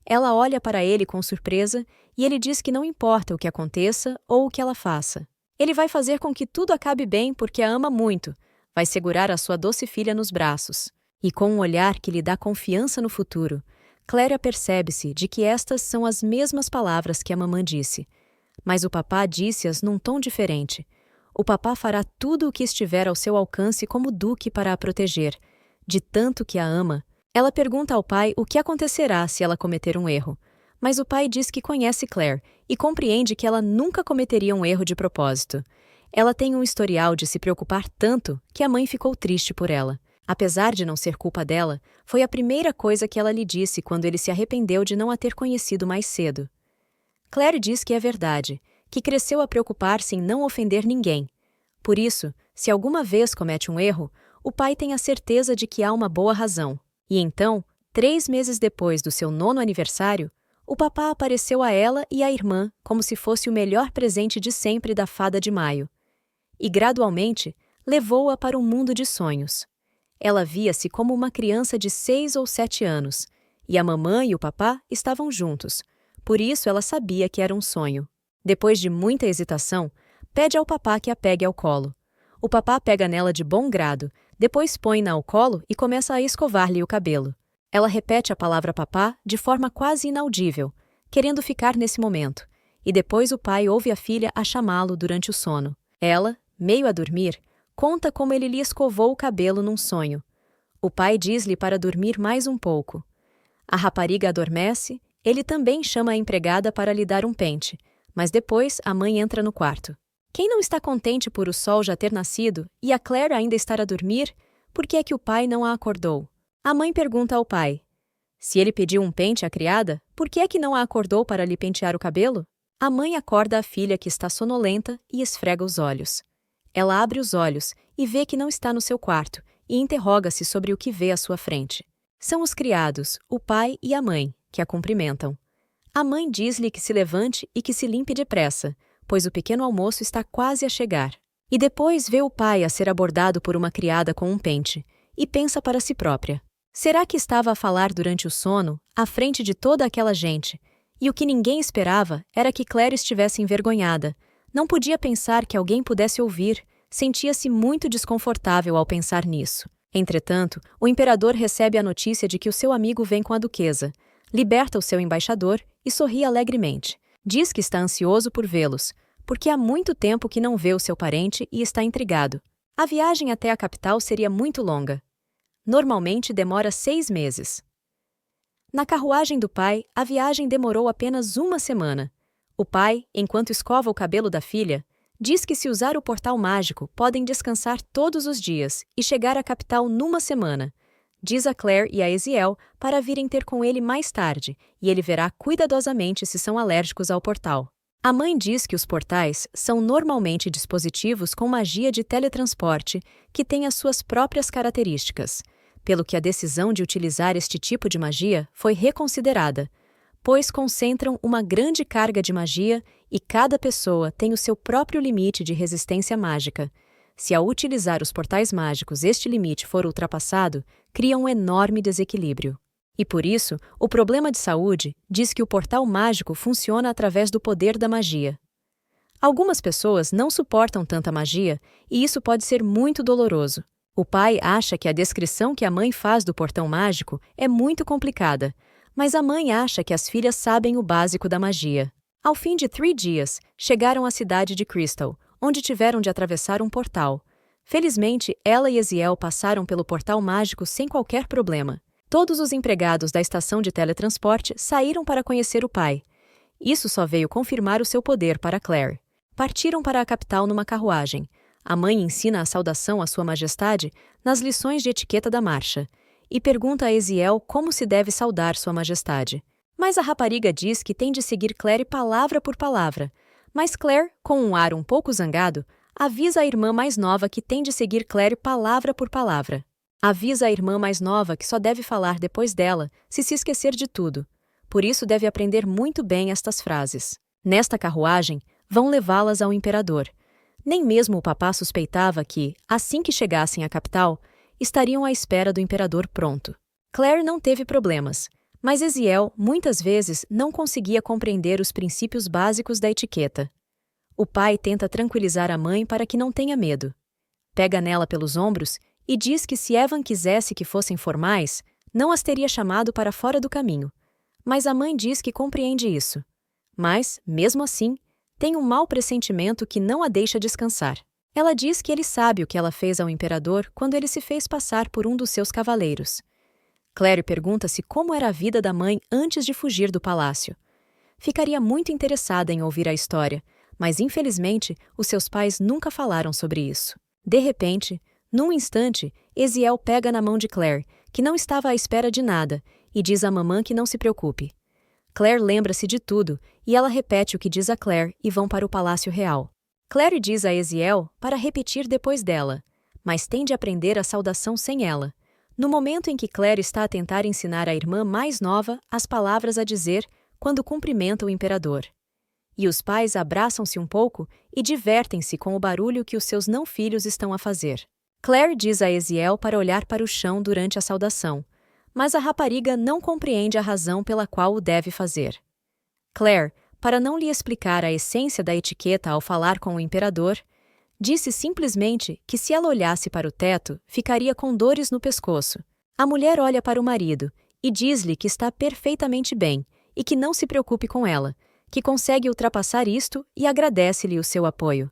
Ela olha para ele com surpresa e ele diz que não importa o que aconteça ou o que ela faça. Ele vai fazer com que tudo acabe bem porque a ama muito, vai segurar a sua doce filha nos braços. E com um olhar que lhe dá confiança no futuro, Claire apercebe-se de que estas são as mesmas palavras que a mamã disse. Mas o papá disse-as num tom diferente. O papá fará tudo o que estiver ao seu alcance como duque para a proteger, de tanto que a ama. Ela pergunta ao pai o que acontecerá se ela cometer um erro, mas o pai diz que conhece Claire e compreende que ela nunca cometeria um erro de propósito. Ela tem um historial de se preocupar tanto que a mãe ficou triste por ela. Apesar de não ser culpa dela, foi a primeira coisa que ela lhe disse quando ele se arrependeu de não a ter conhecido mais cedo. Claire diz que é verdade, que cresceu a preocupar-se em não ofender ninguém. Por isso, se alguma vez comete um erro, o pai tem a certeza de que há uma boa razão. E então, 3 meses depois do seu 9º aniversário, o papá apareceu a ela e à irmã como se fosse o melhor presente de sempre da Fada de Maio. E gradualmente, levou-a para um mundo de sonhos. Ela via-se como uma criança de 6 ou 7 anos, e a mamã e o papá estavam juntos. Por isso ela sabia que era um sonho. Depois de muita hesitação, pede ao papá que a pegue ao colo. O papá pega nela de bom grado, depois põe-na ao colo e começa a escovar-lhe o cabelo. Ela repete a palavra papá de forma quase inaudível, querendo ficar nesse momento, e depois o pai ouve a filha a chamá-lo durante o sono. Ela, meio a dormir, conta como ele lhe escovou o cabelo num sonho. O pai diz-lhe para dormir mais um pouco. A rapariga adormece, ele também chama a empregada para lhe dar um pente, mas depois a mãe entra no quarto. Quem não está contente por o sol já ter nascido e a Claire ainda estar a dormir? Por que é que o pai não a acordou? A mãe pergunta ao pai. Se ele pediu um pente à criada, por que é que não a acordou para lhe pentear o cabelo? A mãe acorda a filha que está sonolenta e esfrega os olhos. Ela abre os olhos e vê que não está no seu quarto e interroga-se sobre o que vê à sua frente. São os criados, o pai e a mãe, que a cumprimentam. A mãe diz-lhe que se levante e que se limpe depressa, pois o pequeno almoço está quase a chegar. E depois vê o pai a ser abordado por uma criada com um pente, e pensa para si própria. Será que estava a falar durante o sono, à frente de toda aquela gente, e o que ninguém esperava era que Claire estivesse envergonhada? Não podia pensar que alguém pudesse ouvir, sentia-se muito desconfortável ao pensar nisso. Entretanto, o imperador recebe a notícia de que o seu amigo vem com a duquesa, liberta o seu embaixador e sorri alegremente. Diz que está ansioso por vê-los, porque há muito tempo que não vê o seu parente e está intrigado. A viagem até a capital seria muito longa. Normalmente demora 6 meses. Na carruagem do pai, a viagem demorou apenas 1 semana. O pai, enquanto escova o cabelo da filha, diz que se usar o portal mágico, podem descansar todos os dias e chegar à capital numa semana. Diz a Claire e a Eziel para virem ter com ele mais tarde, e ele verá cuidadosamente se são alérgicos ao portal. A mãe diz que os portais são normalmente dispositivos com magia de teletransporte que têm as suas próprias características, pelo que a decisão de utilizar este tipo de magia foi reconsiderada, pois concentram uma grande carga de magia e cada pessoa tem o seu próprio limite de resistência mágica. Se ao utilizar os portais mágicos este limite for ultrapassado, cria um enorme desequilíbrio. E por isso, o problema de saúde diz que o portal mágico funciona através do poder da magia. Algumas pessoas não suportam tanta magia e isso pode ser muito doloroso. O pai acha que a descrição que a mãe faz do portão mágico é muito complicada, mas a mãe acha que as filhas sabem o básico da magia. Ao fim de 3 dias, chegaram à cidade de Crystal, onde tiveram de atravessar um portal. Felizmente, ela e Eziel passaram pelo portal mágico sem qualquer problema. Todos os empregados da estação de teletransporte saíram para conhecer o pai. Isso só veio confirmar o seu poder para Claire. Partiram para a capital numa carruagem. A mãe ensina a saudação à sua majestade nas lições de etiqueta da marcha e pergunta a Eziel como se deve saudar sua majestade. Mas a rapariga diz que tem de seguir Claire palavra por palavra. Mas Claire, com um ar um pouco zangado, avisa a irmã mais nova que tem de seguir Claire palavra por palavra. Avisa a irmã mais nova que só deve falar depois dela se esquecer de tudo. Por isso deve aprender muito bem estas frases. Nesta carruagem, vão levá-las ao imperador. Nem mesmo o papá suspeitava que, assim que chegassem à capital, estariam à espera do imperador pronto. Claire não teve problemas, mas Eziel muitas vezes não conseguia compreender os princípios básicos da etiqueta. O pai tenta tranquilizar a mãe para que não tenha medo. Pega nela pelos ombros e diz que se Evan quisesse que fossem formais, não as teria chamado para fora do caminho. Mas a mãe diz que compreende isso. Mas, mesmo assim, tem um mau pressentimento que não a deixa descansar. Ela diz que ele sabe o que ela fez ao imperador quando ele se fez passar por um dos seus cavaleiros. Claire pergunta-se como era a vida da mãe antes de fugir do palácio. Ficaria muito interessada em ouvir a história, mas infelizmente os seus pais nunca falaram sobre isso. De repente, num instante, Eziel pega na mão de Claire, que não estava à espera de nada, e diz à mamã que não se preocupe. Claire lembra-se de tudo, e ela repete o que diz a Claire e vão para o Palácio Real. Claire diz a Eziel para repetir depois dela, mas tem de aprender a saudação sem ela. No momento em que Claire está a tentar ensinar a irmã mais nova as palavras a dizer quando cumprimenta o imperador. E os pais abraçam-se um pouco e divertem-se com o barulho que os seus não-filhos estão a fazer. Claire diz a Eziel para olhar para o chão durante a saudação, mas a rapariga não compreende a razão pela qual o deve fazer. Claire, para não lhe explicar a essência da etiqueta ao falar com o imperador, disse simplesmente que se ela olhasse para o teto, ficaria com dores no pescoço. A mulher olha para o marido e diz-lhe que está perfeitamente bem e que não se preocupe com ela, que consegue ultrapassar isto e agradece-lhe o seu apoio.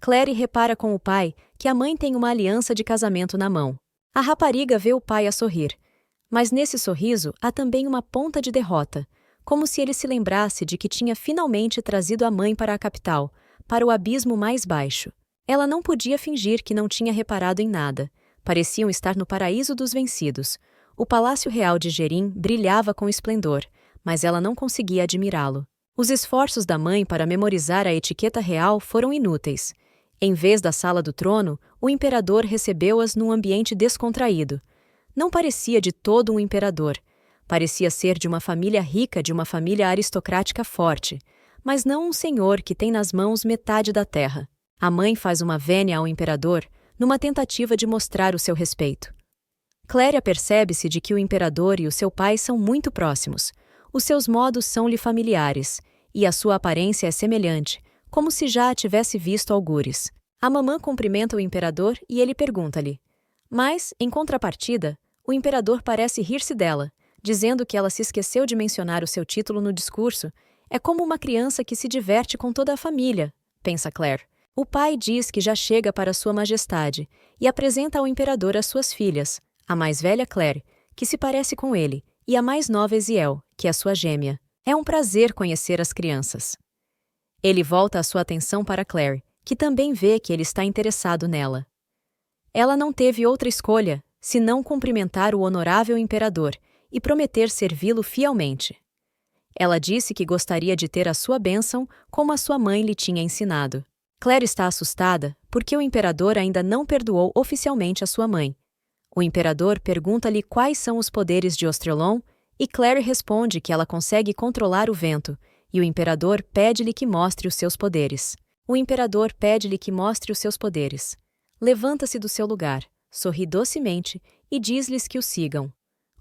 Claire repara com o pai que a mãe tem uma aliança de casamento na mão. A rapariga vê o pai a sorrir, mas nesse sorriso há também uma ponta de derrota, como se ele se lembrasse de que tinha finalmente trazido a mãe para a capital, para o abismo mais baixo. Ela não podia fingir que não tinha reparado em nada. Pareciam estar no paraíso dos vencidos. O palácio real de Gerim brilhava com esplendor, mas ela não conseguia admirá-lo. Os esforços da mãe para memorizar a etiqueta real foram inúteis. Em vez da sala do trono, o imperador recebeu-as num ambiente descontraído. Não parecia de todo um imperador. Parecia ser de uma família rica, de uma família aristocrática forte, mas não um senhor que tem nas mãos metade da terra. A mãe faz uma vénia ao imperador, numa tentativa de mostrar o seu respeito. Claire apercebe-se de que o imperador e o seu pai são muito próximos. Os seus modos são-lhe familiares, e a sua aparência é semelhante, como se já a tivesse visto algures. A mamã cumprimenta o imperador e ele pergunta-lhe. Mas, em contrapartida, o imperador parece rir-se dela, dizendo que ela se esqueceu de mencionar o seu título no discurso. É como uma criança que se diverte com toda a família, pensa Claire. O pai diz que já chega para Sua Majestade e apresenta ao imperador as suas filhas, a mais velha Claire, que se parece com ele, e a mais nova Eziel, que é sua gêmea. É um prazer conhecer as crianças. Ele volta a sua atenção para Claire, que também vê que ele está interessado nela. Ela não teve outra escolha, senão cumprimentar o honorável imperador e prometer servi-lo fielmente. Ela disse que gostaria de ter a sua bênção como a sua mãe lhe tinha ensinado. Claire está assustada porque o imperador ainda não perdoou oficialmente a sua mãe. O imperador pergunta-lhe quais são os poderes de Ostrelon e Claire responde que ela consegue controlar o vento, e o imperador pede-lhe que mostre os seus poderes. O imperador pede-lhe que mostre os seus poderes. Levanta-se do seu lugar, sorri docemente e diz-lhes que o sigam.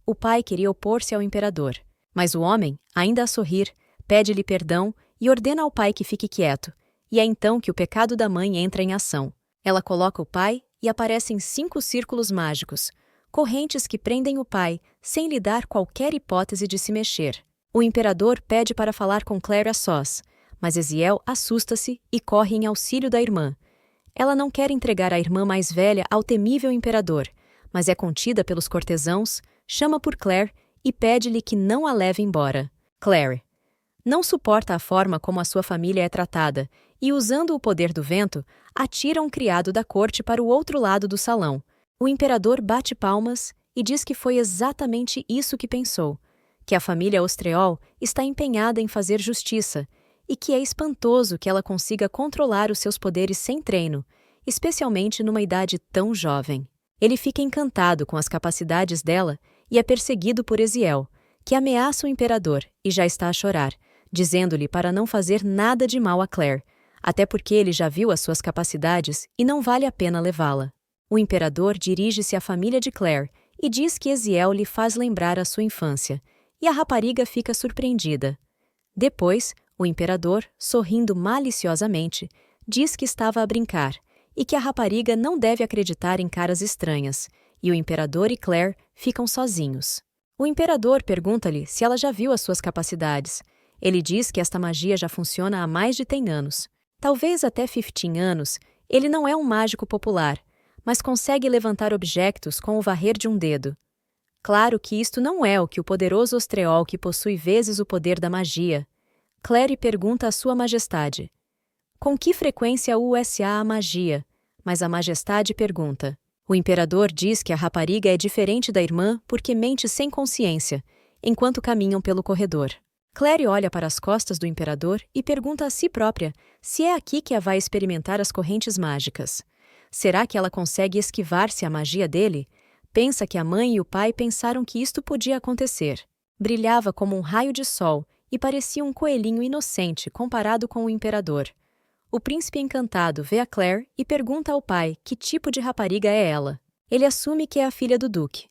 O pai queria opor-se ao imperador, mas o homem, ainda a sorrir, pede-lhe perdão e ordena ao pai que fique quieto, e é então que o pecado da mãe entra em ação. Ela coloca o pai e aparecem 5 círculos mágicos, correntes que prendem o pai, sem lhe dar qualquer hipótese de se mexer. O imperador pede para falar com Claire a sós, mas Eziel assusta-se e corre em auxílio da irmã. Ela não quer entregar a irmã mais velha ao temível imperador, mas é contida pelos cortesãos, chama por Claire e pede-lhe que não a leve embora. Claire não suporta a forma como a sua família é tratada e, usando o poder do vento, atira um criado da corte para o outro lado do salão. O imperador bate palmas e diz que foi exatamente isso que pensou, que a família Ostreol está empenhada em fazer justiça e que é espantoso que ela consiga controlar os seus poderes sem treino, especialmente numa idade tão jovem. Ele fica encantado com as capacidades dela e é perseguido por Eziel, que ameaça o imperador e já está a chorar, dizendo-lhe para não fazer nada de mal a Claire, até porque ele já viu as suas capacidades e não vale a pena levá-la. O imperador dirige-se à família de Claire e diz que Eziel lhe faz lembrar a sua infância, e a rapariga fica surpreendida. Depois, o imperador, sorrindo maliciosamente, diz que estava a brincar e que a rapariga não deve acreditar em caras estranhas, e o imperador e Claire ficam sozinhos. O imperador pergunta-lhe se ela já viu as suas capacidades. Ele diz que esta magia já funciona há mais de 10 anos. Talvez até 15 anos, ele não é um mágico popular, mas consegue levantar objetos com o varrer de um dedo. Claro que isto não é o que o poderoso Ostreol que possui vezes o poder da magia. Claire pergunta à sua majestade. Com que frequência usa a magia? Mas a majestade pergunta. O imperador diz que a rapariga é diferente da irmã porque mente sem consciência, enquanto caminham pelo corredor. Claire olha para as costas do imperador e pergunta a si própria se é aqui que a vai experimentar as correntes mágicas. Será que ela consegue esquivar-se à magia dele? Pensa que a mãe e o pai pensaram que isto podia acontecer. Brilhava como um raio de sol e parecia um coelhinho inocente comparado com o imperador. O príncipe encantado vê a Claire e pergunta ao pai que tipo de rapariga é ela. Ele assume que é a filha do duque.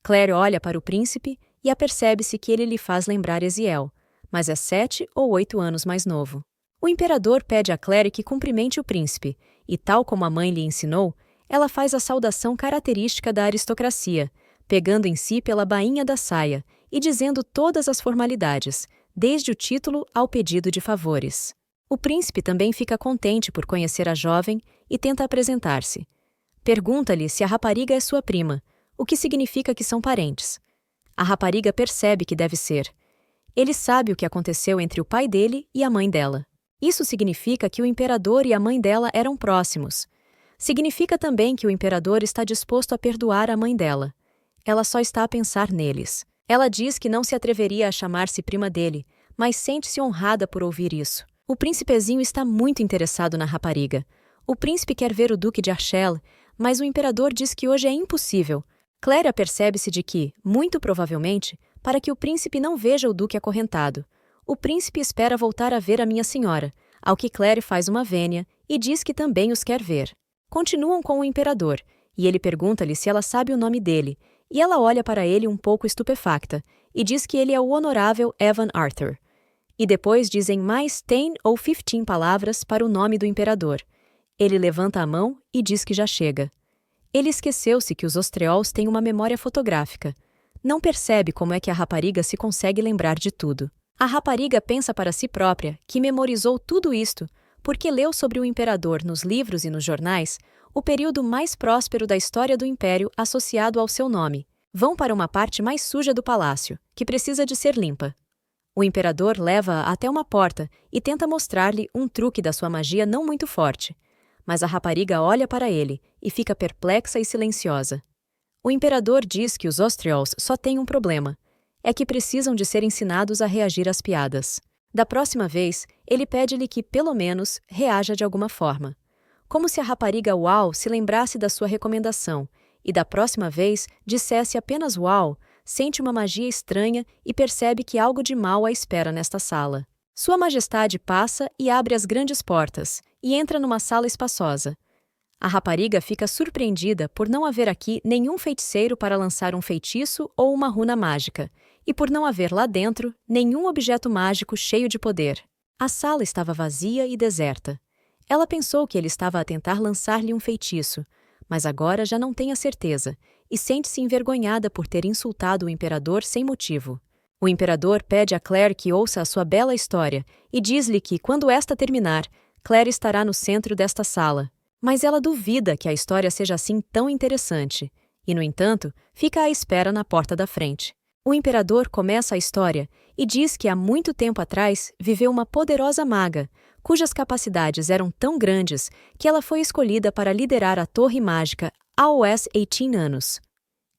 Claire olha para o príncipe e apercebe-se que ele lhe faz lembrar Eziel, mas é 7 ou 8 anos mais novo. O imperador pede a Claire que cumprimente o príncipe, e tal como a mãe lhe ensinou, ela faz a saudação característica da aristocracia, pegando em si pela bainha da saia e dizendo todas as formalidades, desde o título ao pedido de favores. O príncipe também fica contente por conhecer a jovem e tenta apresentar-se. Pergunta-lhe se a rapariga é sua prima, o que significa que são parentes. A rapariga percebe que deve ser. Ele sabe o que aconteceu entre o pai dele e a mãe dela. Isso significa que o imperador e a mãe dela eram próximos. Significa também que o imperador está disposto a perdoar a mãe dela. Ela só está a pensar neles. Ela diz que não se atreveria a chamar-se prima dele, mas sente-se honrada por ouvir isso. O príncipezinho está muito interessado na rapariga. O príncipe quer ver o duque de Archel, mas o imperador diz que hoje é impossível. Claire apercebe-se de que, muito provavelmente, para que o príncipe não veja o duque acorrentado, o príncipe espera voltar a ver a minha senhora, ao que Claire faz uma vênia e diz que também os quer ver. Continuam com o imperador, e ele pergunta-lhe se ela sabe o nome dele, e ela olha para ele um pouco estupefacta, e diz que ele é o honorável Evan Arthur. E depois dizem mais 10 ou 15 palavras para o nome do imperador. Ele levanta a mão e diz que já chega. Ele esqueceu-se que os Ostreols têm uma memória fotográfica. Não percebe como é que a rapariga se consegue lembrar de tudo. A rapariga pensa para si própria que memorizou tudo isto porque leu sobre o imperador nos livros e nos jornais o período mais próspero da história do império associado ao seu nome. Vão para uma parte mais suja do palácio, que precisa de ser limpa. O imperador leva-a até uma porta e tenta mostrar-lhe um truque da sua magia não muito forte. Mas a rapariga olha para ele e fica perplexa e silenciosa. O imperador diz que os Ostreols só têm um problema. É que precisam de ser ensinados a reagir às piadas. Da próxima vez, ele pede-lhe que, pelo menos, reaja de alguma forma. Como se a rapariga Uau se lembrasse da sua recomendação, e da próxima vez dissesse apenas Uau, sente uma magia estranha e percebe que algo de mal a espera nesta sala. Sua Majestade passa e abre as grandes portas, e entra numa sala espaçosa. A rapariga fica surpreendida por não haver aqui nenhum feiticeiro para lançar um feitiço ou uma runa mágica, e por não haver lá dentro nenhum objeto mágico cheio de poder. A sala estava vazia e deserta. Ela pensou que ele estava a tentar lançar-lhe um feitiço, mas agora já não tem a certeza, e sente-se envergonhada por ter insultado o imperador sem motivo. O imperador pede a Claire que ouça a sua bela história e diz-lhe que, quando esta terminar, Claire estará no centro desta sala. Mas ela duvida que a história seja assim tão interessante, e, no entanto, fica à espera na porta da frente. O imperador começa a história e diz que há muito tempo atrás viveu uma poderosa maga, cujas capacidades eram tão grandes que ela foi escolhida para liderar a Torre Mágica aos 18 anos.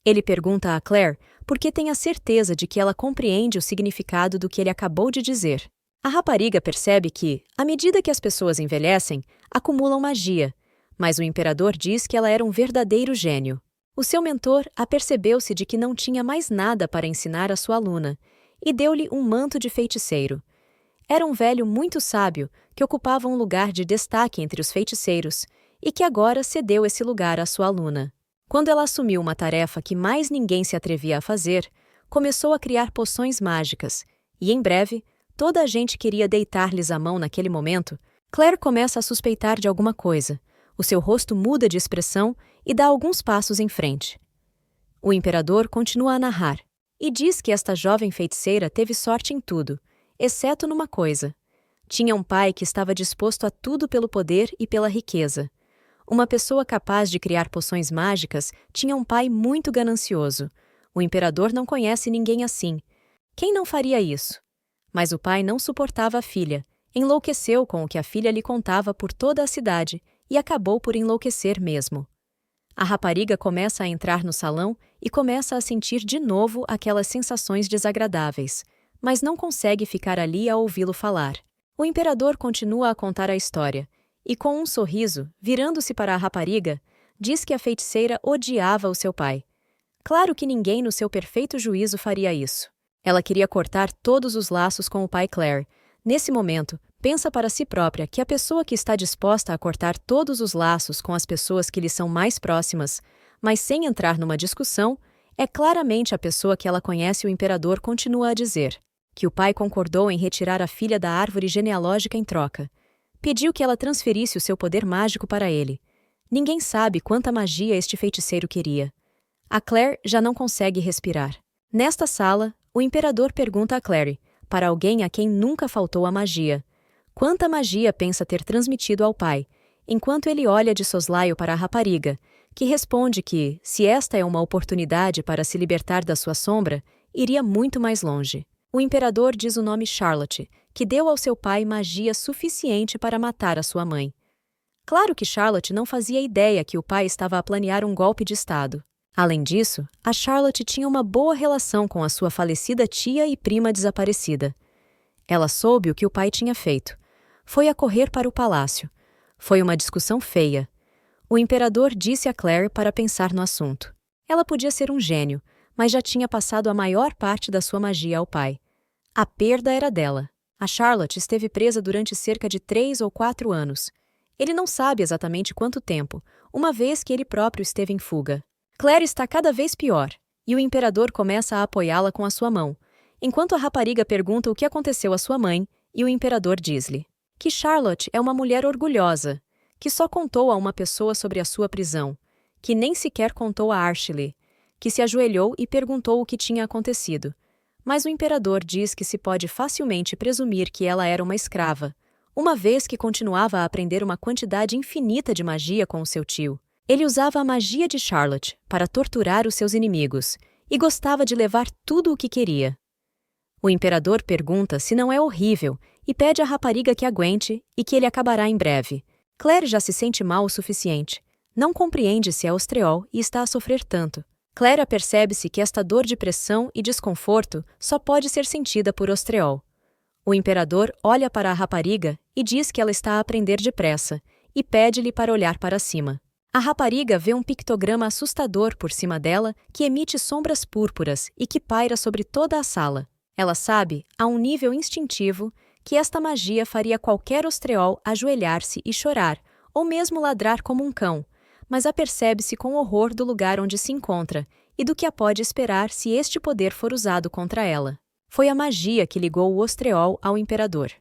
Ele pergunta a Claire porque tem a certeza de que ela compreende o significado do que ele acabou de dizer. A rapariga percebe que, à medida que as pessoas envelhecem, acumulam magia, mas o imperador diz que ela era um verdadeiro gênio. O seu mentor apercebeu-se de que não tinha mais nada para ensinar a sua aluna, e deu-lhe um manto de feiticeiro. Era um velho muito sábio que ocupava um lugar de destaque entre os feiticeiros, e que agora cedeu esse lugar à sua aluna. Quando ela assumiu uma tarefa que mais ninguém se atrevia a fazer, começou a criar poções mágicas, e em breve, toda a gente queria deitar-lhes a mão naquele momento. Claire começa a suspeitar de alguma coisa. O seu rosto muda de expressão e dá alguns passos em frente. O imperador continua a narrar, e diz que esta jovem feiticeira teve sorte em tudo, exceto numa coisa. Tinha um pai que estava disposto a tudo pelo poder e pela riqueza. Uma pessoa capaz de criar poções mágicas tinha um pai muito ganancioso. O imperador não conhece ninguém assim. Quem não faria isso? Mas o pai não suportava a filha, enlouqueceu com o que a filha lhe contava por toda a cidade e acabou por enlouquecer mesmo. A rapariga começa a entrar no salão e começa a sentir de novo aquelas sensações desagradáveis, mas não consegue ficar ali a ouvi-lo falar. O imperador continua a contar a história, e com um sorriso, virando-se para a rapariga, diz que a feiticeira odiava o seu pai. Claro que ninguém no seu perfeito juízo faria isso. Ela queria cortar todos os laços com o pai Claire. Nesse momento, pensa para si própria que a pessoa que está disposta a cortar todos os laços com as pessoas que lhe são mais próximas, mas sem entrar numa discussão, é claramente a pessoa que ela conhece. O imperador continua a dizer que o pai concordou em retirar a filha da árvore genealógica em troca. Pediu que ela transferisse o seu poder mágico para ele. Ninguém sabe quanta magia este feiticeiro queria. A Claire já não consegue respirar. Nesta sala, o imperador pergunta a Claire, para alguém a quem nunca faltou a magia, quanta magia pensa ter transmitido ao pai, enquanto ele olha de soslaio para a rapariga, que responde que, se esta é uma oportunidade para se libertar da sua sombra, iria muito mais longe. O imperador diz o nome Charlotte, que deu ao seu pai magia suficiente para matar a sua mãe. Claro que Charlotte não fazia ideia que o pai estava a planear um golpe de estado. Além disso, a Charlotte tinha uma boa relação com a sua falecida tia e prima desaparecida. Ela soube o que o pai tinha feito. Foi a correr para o palácio. Foi uma discussão feia. O imperador disse a Claire para pensar no assunto. Ela podia ser um gênio, mas já tinha passado a maior parte da sua magia ao pai. A perda era dela. A Charlotte esteve presa durante cerca de 3 ou 4 anos. Ele não sabe exatamente quanto tempo, uma vez que ele próprio esteve em fuga. Claire está cada vez pior, e o imperador começa a apoiá-la com a sua mão, enquanto a rapariga pergunta o que aconteceu à sua mãe, e o imperador diz-lhe que Charlotte é uma mulher orgulhosa, que só contou a uma pessoa sobre a sua prisão, que nem sequer contou a Ashley, que se ajoelhou e perguntou o que tinha acontecido. Mas o imperador diz que se pode facilmente presumir que ela era uma escrava, uma vez que continuava a aprender uma quantidade infinita de magia com o seu tio. Ele usava a magia de Charlotte para torturar os seus inimigos e gostava de levar tudo o que queria. O imperador pergunta se não é horrível e pede à rapariga que aguente e que ele acabará em breve. Claire já se sente mal o suficiente. Não compreende se é Ostreol e está a sofrer tanto. Claire apercebe-se que esta dor de pressão e desconforto só pode ser sentida por Ostreol. O imperador olha para a rapariga e diz que ela está a aprender depressa e pede-lhe para olhar para cima. A rapariga vê um pictograma assustador por cima dela que emite sombras púrpuras e que paira sobre toda a sala. Ela sabe, a um nível instintivo, que esta magia faria qualquer Ostreol ajoelhar-se e chorar, ou mesmo ladrar como um cão, mas apercebe-se com horror do lugar onde se encontra e do que a pode esperar se este poder for usado contra ela. Foi a magia que ligou o Ostreol ao imperador.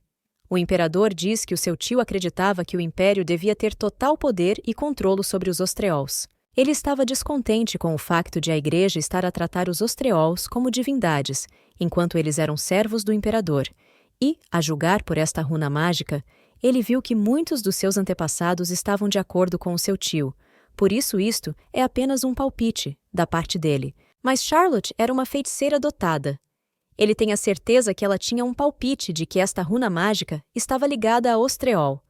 O imperador diz que o seu tio acreditava que o império devia ter total poder e controle sobre os Ostreols. Ele estava descontente com o facto de a igreja estar a tratar os Ostreols como divindades, enquanto eles eram servos do imperador, e, a julgar por esta runa mágica, ele viu que muitos dos seus antepassados estavam de acordo com o seu tio. Por isso isto é apenas um palpite, da parte dele. Mas Charlotte era uma feiticeira dotada. Ele tem a certeza que ela tinha um palpite de que esta runa mágica estava ligada a Ostreol.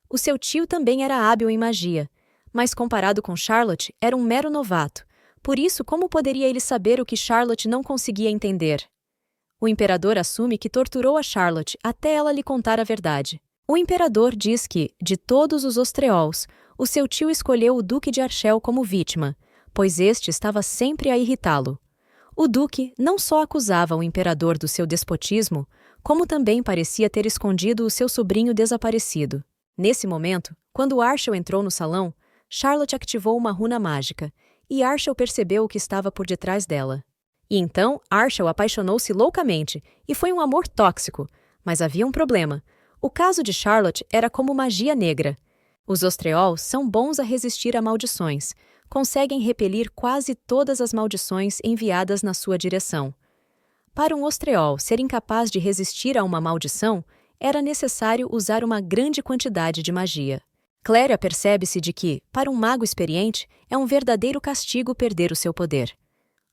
O seu tio também era hábil em magia, mas comparado com Charlotte, era um mero novato. Por isso, como poderia ele saber o que Charlotte não conseguia entender? O imperador assume que torturou a Charlotte até ela lhe contar a verdade. O imperador diz que, de todos os Ostreols, o seu tio escolheu o Duque de Archel como vítima, pois este estava sempre a irritá-lo. O duque não só acusava o imperador do seu despotismo, como também parecia ter escondido o seu sobrinho desaparecido. Nesse momento, quando Archel entrou no salão, Charlotte ativou uma runa mágica, e Archel percebeu o que estava por detrás dela. E então, Archel apaixonou-se loucamente, e foi um amor tóxico, mas havia um problema. O caso de Charlotte era como magia negra. Os Ostreols são bons a resistir a maldições, conseguem repelir quase todas as maldições enviadas na sua direção. Para um Ostreol ser incapaz de resistir a uma maldição, era necessário usar uma grande quantidade de magia. Claire apercebe-se de que, para um mago experiente, é um verdadeiro castigo perder o seu poder.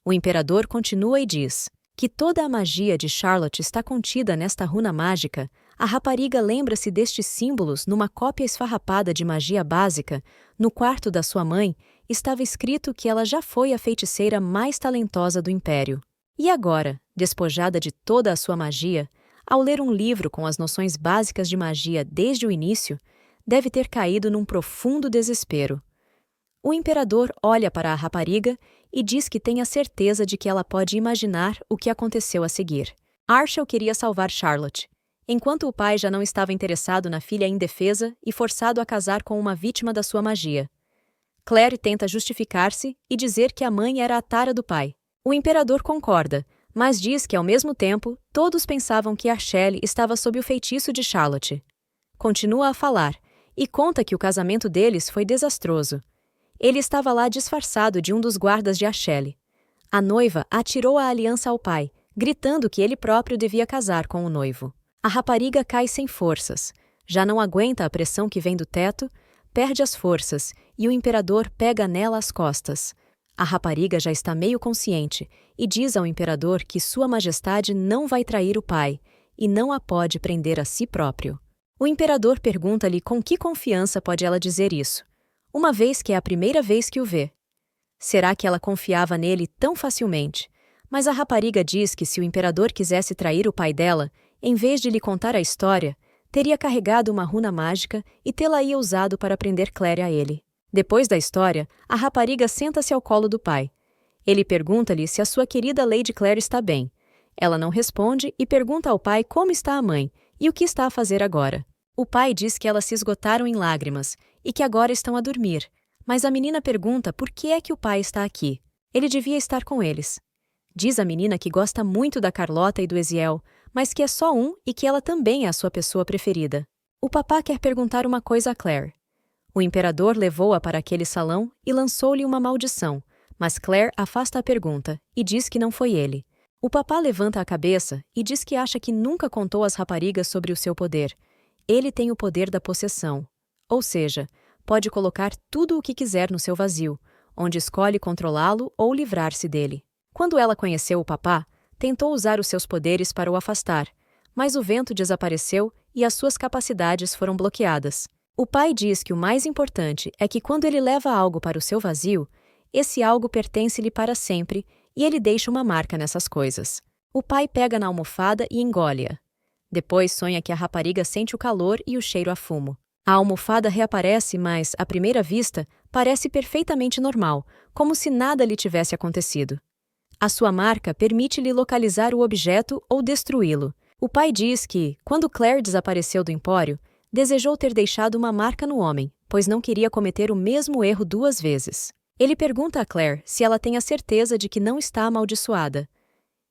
O imperador continua e diz que toda a magia de Charlotte está contida nesta runa mágica. A rapariga lembra-se destes símbolos numa cópia esfarrapada de magia básica. No quarto da sua mãe, estava escrito que ela já foi a feiticeira mais talentosa do império. E agora, despojada de toda a sua magia, ao ler um livro com as noções básicas de magia desde o início, deve ter caído num profundo desespero. O imperador olha para a rapariga e diz que tem a certeza de que ela pode imaginar o que aconteceu a seguir. Archel queria salvar Charlotte, enquanto o pai já não estava interessado na filha indefesa e forçado a casar com uma vítima da sua magia. Claire tenta justificar-se e dizer que a mãe era a tara do pai. O imperador concorda, mas diz que, ao mesmo tempo, todos pensavam que Archel estava sob o feitiço de Charlotte. Continua a falar, e conta que o casamento deles foi desastroso. Ele estava lá disfarçado de um dos guardas de Archel. A noiva atirou a aliança ao pai, gritando que ele próprio devia casar com o noivo. A rapariga cai sem forças. Já não aguenta a pressão que vem do teto, perde as forças, e o imperador pega nela as costas. A rapariga já está meio consciente e diz ao imperador que Sua Majestade não vai trair o pai e não a pode prender a si próprio. O imperador pergunta-lhe com que confiança pode ela dizer isso, uma vez que é a primeira vez que o vê. Será que ela confiava nele tão facilmente? Mas a rapariga diz que se o imperador quisesse trair o pai dela, em vez de lhe contar a história, teria carregado uma runa mágica e tê-la-ia usado para prender Claire a ele. Depois da história, a rapariga senta-se ao colo do pai. Ele pergunta-lhe se a sua querida Lady Claire está bem. Ela não responde e pergunta ao pai como está a mãe e o que está a fazer agora. O pai diz que elas se esgotaram em lágrimas e que agora estão a dormir, mas a menina pergunta por que é que o pai está aqui. Ele devia estar com eles. Diz a menina que gosta muito da Carlota e do Eziel, mas que é só um e que ela também é a sua pessoa preferida. O papá quer perguntar uma coisa a Claire. O imperador levou-a para aquele salão e lançou-lhe uma maldição, mas Claire afasta a pergunta e diz que não foi ele. O papá levanta a cabeça e diz que acha que nunca contou às raparigas sobre o seu poder. Ele tem o poder da possessão, ou seja, pode colocar tudo o que quiser no seu vazio, onde escolhe controlá-lo ou livrar-se dele. Quando ela conheceu o papá, tentou usar os seus poderes para o afastar, mas o vento desapareceu e as suas capacidades foram bloqueadas. O pai diz que o mais importante é que quando ele leva algo para o seu vazio, esse algo pertence-lhe para sempre e ele deixa uma marca nessas coisas. O pai pega na almofada e engole-a. Depois sonha que a rapariga sente o calor e o cheiro a fumo. A almofada reaparece, mas, à primeira vista, parece perfeitamente normal, como se nada lhe tivesse acontecido. A sua marca permite-lhe localizar o objeto ou destruí-lo. O pai diz que, quando Claire desapareceu do empório, desejou ter deixado uma marca no homem, pois não queria cometer o mesmo erro 2 vezes. Ele pergunta a Claire se ela tem a certeza de que não está amaldiçoada.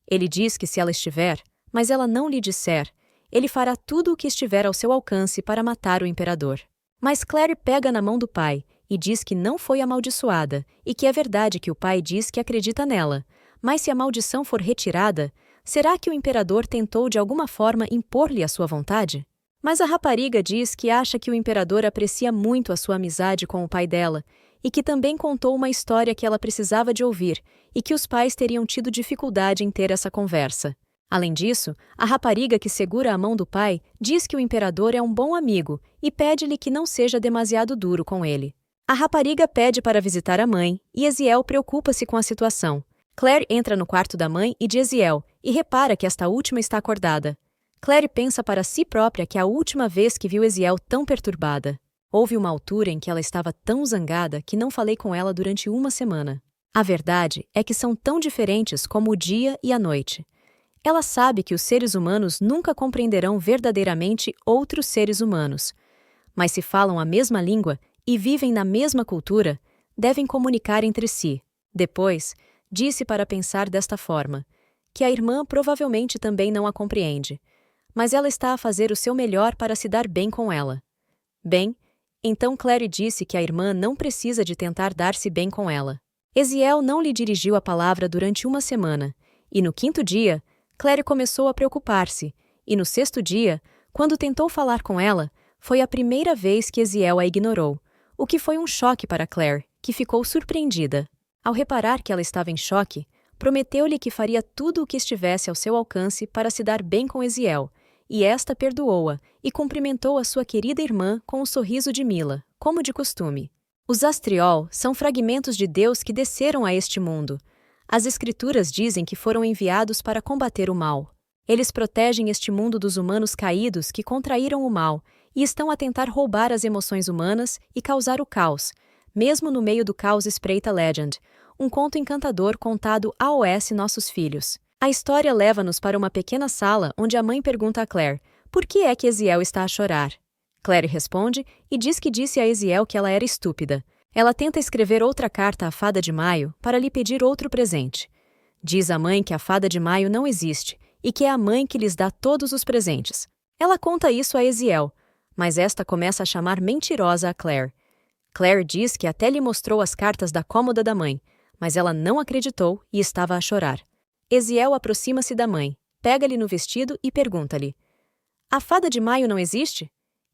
Ele diz que se ela estiver, mas ela não lhe disser, ele fará tudo o que estiver ao seu alcance para matar o imperador. Mas Claire pega na mão do pai e diz que não foi amaldiçoada e que é verdade que o pai diz que acredita nela, mas se a maldição for retirada, será que o imperador tentou de alguma forma impor-lhe a sua vontade? Mas a rapariga diz que acha que o imperador aprecia muito a sua amizade com o pai dela e que também contou uma história que ela precisava de ouvir e que os pais teriam tido dificuldade em ter essa conversa. Além disso, a rapariga que segura a mão do pai diz que o imperador é um bom amigo e pede-lhe que não seja demasiado duro com ele. A rapariga pede para visitar a mãe e Eziel preocupa-se com a situação. Claire entra no quarto da mãe e de Eziel e repara que esta última está acordada. Claire pensa para si própria que é a última vez que viu Eziel tão perturbada. Houve uma altura em que ela estava tão zangada que não falei com ela durante 1 semana. A verdade é que são tão diferentes como o dia e a noite. Ela sabe que os seres humanos nunca compreenderão verdadeiramente outros seres humanos. Mas se falam a mesma língua e vivem na mesma cultura, devem comunicar entre si. Depois, disse para pensar desta forma, que a irmã provavelmente também não a compreende, mas ela está a fazer o seu melhor para se dar bem com ela. Bem, então Claire disse que a irmã não precisa de tentar dar-se bem com ela. Eziel não lhe dirigiu a palavra durante 1 semana, e no 5º dia, Claire começou a preocupar-se, e no 6º dia, quando tentou falar com ela, foi a primeira vez que Eziel a ignorou, o que foi um choque para Claire, que ficou surpreendida. Ao reparar que ela estava em choque, prometeu-lhe que faria tudo o que estivesse ao seu alcance para se dar bem com Eziel, e esta perdoou-a e cumprimentou a sua querida irmã com um sorriso de Mila, como de costume. Os Astriol são fragmentos de Deus que desceram a este mundo. As Escrituras dizem que foram enviados para combater o mal. Eles protegem este mundo dos humanos caídos que contraíram o mal e estão a tentar roubar as emoções humanas e causar o caos, mesmo no meio do caos espreita Legend, um conto encantador contado aos nossos filhos. A história leva-nos para uma pequena sala onde a mãe pergunta a Claire por que é que Eziel está a chorar. Claire responde e diz que disse a Eziel que ela era estúpida. Ela tenta escrever outra carta à Fada de Maio para lhe pedir outro presente. Diz à mãe que a Fada de Maio não existe e que é a mãe que lhes dá todos os presentes. Ela conta isso a Eziel, mas esta começa a chamar mentirosa a Claire. Claire diz que até lhe mostrou as cartas da cômoda da mãe, mas ela não acreditou e estava a chorar. Eziel aproxima-se da mãe, pega-lhe no vestido e pergunta-lhe: "A Fada de Maio não existe?"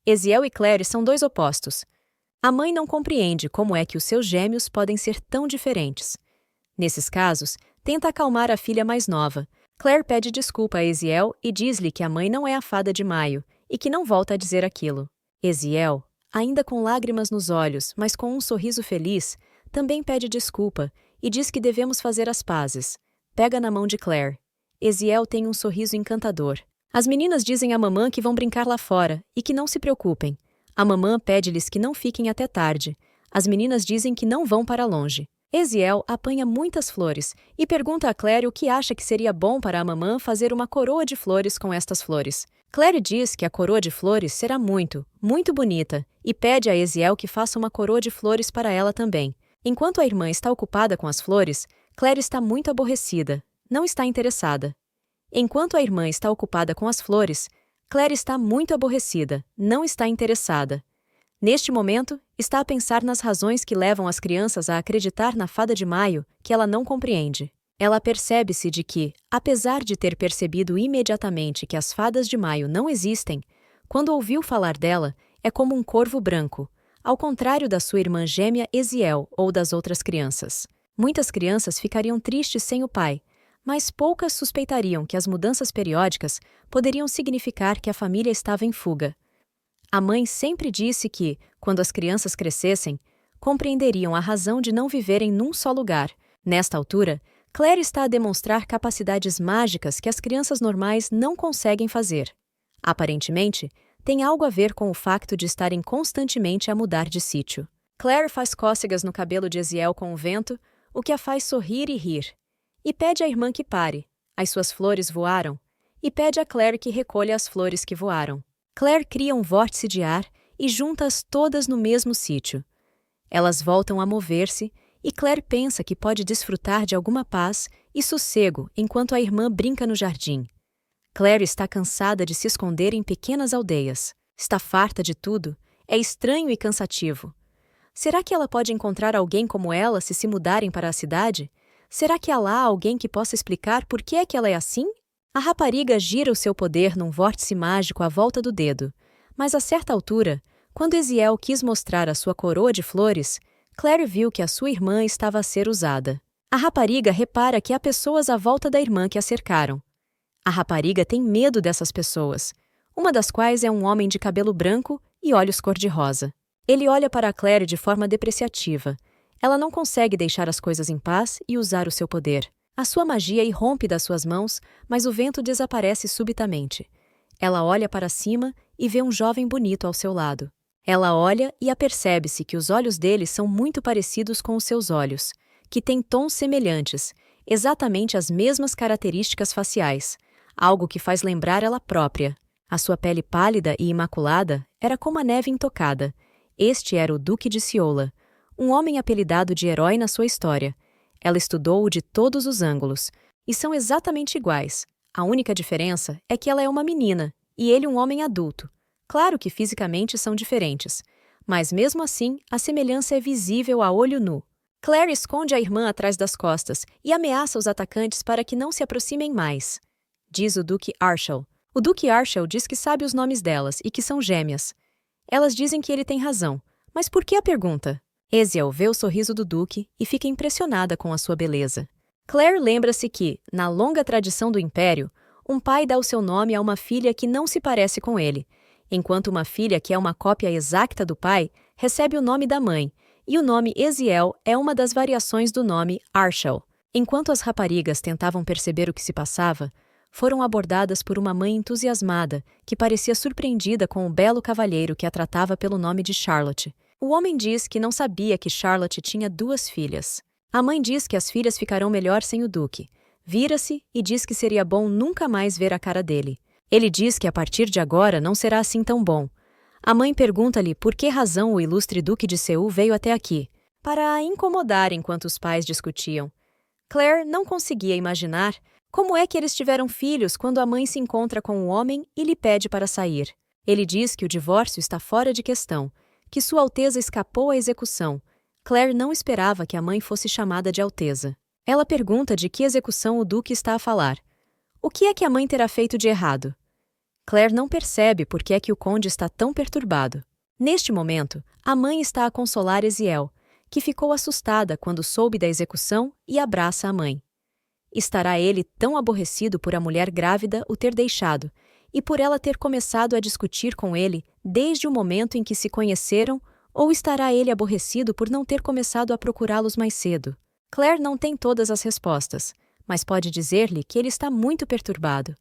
Eziel e Claire são 2 opostos. A mãe não compreende como é que os seus gêmeos podem ser tão diferentes. Nesses casos, tenta acalmar a filha mais nova. Claire pede desculpa a Eziel e diz-lhe que a mãe não é a fada de maio e que não volta a dizer aquilo. Eziel, ainda com lágrimas nos olhos, mas com um sorriso feliz, também pede desculpa e diz que devemos fazer as pazes. Pega na mão de Claire. Eziel tem um sorriso encantador. As meninas dizem à mamã que vão brincar lá fora e que não se preocupem. A mamã pede-lhes que não fiquem até tarde. As meninas dizem que não vão para longe. Eziel apanha muitas flores e pergunta a Claire o que acha que seria bom para a mamã fazer uma coroa de flores com estas flores. Claire diz que a coroa de flores será muito, muito bonita e pede a Eziel que faça uma coroa de flores para ela também. Enquanto a irmã está ocupada com as flores, Claire está muito aborrecida, não está interessada. Enquanto a irmã está ocupada com as flores, Claire está muito aborrecida, não está interessada. Neste momento, está a pensar nas razões que levam as crianças a acreditar na fada de maio que ela não compreende. Ela percebe-se de que, apesar de ter percebido imediatamente que as fadas de maio não existem, quando ouviu falar dela, é como um corvo branco, ao contrário da sua irmã gêmea Eziel ou das outras crianças. Muitas crianças ficariam tristes sem o pai, mas poucas suspeitariam que as mudanças periódicas poderiam significar que a família estava em fuga. A mãe sempre disse que, quando as crianças crescessem, compreenderiam a razão de não viverem num só lugar. Nesta altura, Claire está a demonstrar capacidades mágicas que as crianças normais não conseguem fazer. Aparentemente, tem algo a ver com o facto de estarem constantemente a mudar de sítio. Claire faz cócegas no cabelo de Eziel com o vento, o que a faz sorrir e rir. E pede à irmã que pare. As suas flores voaram. E pede a Claire que recolha as flores que voaram. Claire cria um vórtice de ar e junta-as todas no mesmo sítio. Elas voltam a mover-se e Claire pensa que pode desfrutar de alguma paz e sossego enquanto a irmã brinca no jardim. Claire está cansada de se esconder em pequenas aldeias. Está farta de tudo. É estranho e cansativo. Será que ela pode encontrar alguém como ela se mudarem para a cidade? Será que há lá alguém que possa explicar por que é que ela é assim? A rapariga gira o seu poder num vórtice mágico à volta do dedo, mas a certa altura, quando Eziel quis mostrar a sua coroa de flores, Claire viu que a sua irmã estava a ser usada. A rapariga repara que há pessoas à volta da irmã que a cercaram. A rapariga tem medo dessas pessoas, uma das quais é um homem de cabelo branco e olhos cor-de-rosa. Ele olha para Claire de forma depreciativa. Ela não consegue deixar as coisas em paz e usar o seu poder. A sua magia irrompe das suas mãos, mas o vento desaparece subitamente. Ela olha para cima e vê um jovem bonito ao seu lado. Ela olha e apercebe-se que os olhos dele são muito parecidos com os seus olhos, que têm tons semelhantes, exatamente as mesmas características faciais, algo que faz lembrar ela própria. A sua pele pálida e imaculada era como a neve intocada. Este era o Duque de Ciola, um homem apelidado de herói na sua história. Ela estudou-o de todos os ângulos, e são exatamente iguais. A única diferença é que ela é uma menina, e ele um homem adulto. Claro que fisicamente são diferentes, mas mesmo assim a semelhança é visível a olho nu. Claire esconde a irmã atrás das costas e ameaça os atacantes para que não se aproximem mais. Diz o Duque Arshel. O Duque Arshel diz que sabe os nomes delas e que são gêmeas. Elas dizem que ele tem razão, mas por que a pergunta? Eziel vê o sorriso do Duque e fica impressionada com a sua beleza. Claire lembra-se que, na longa tradição do Império, um pai dá o seu nome a uma filha que não se parece com ele, enquanto uma filha que é uma cópia exata do pai recebe o nome da mãe, e o nome Eziel é uma das variações do nome Arshel. Enquanto as raparigas tentavam perceber o que se passava, foram abordadas por uma mãe entusiasmada que parecia surpreendida com o belo cavalheiro que a tratava pelo nome de Charlotte. O homem diz que não sabia que Charlotte tinha 2 filhas. A mãe diz que as filhas ficarão melhor sem o Duque. Vira-se e diz que seria bom nunca mais ver a cara dele. Ele diz que a partir de agora não será assim tão bom. A mãe pergunta-lhe por que razão o ilustre Duque de Seul veio até aqui, para a incomodar enquanto os pais discutiam. Claire não conseguia imaginar como é que eles tiveram filhos quando a mãe se encontra com o homem e lhe pede para sair. Ele diz que o divórcio está fora de questão, que Sua Alteza escapou à execução. Claire não esperava que a mãe fosse chamada de Alteza. Ela pergunta de que execução o Duque está a falar. O que é que a mãe terá feito de errado? Claire não percebe por que é que o conde está tão perturbado. Neste momento, a mãe está a consolar Eziel, que ficou assustada quando soube da execução e abraça a mãe. Estará ele tão aborrecido por a mulher grávida o ter deixado, e por ela ter começado a discutir com ele desde o momento em que se conheceram, ou estará ele aborrecido por não ter começado a procurá-los mais cedo? Claire não tem todas as respostas, mas pode dizer-lhe que ele está muito perturbado.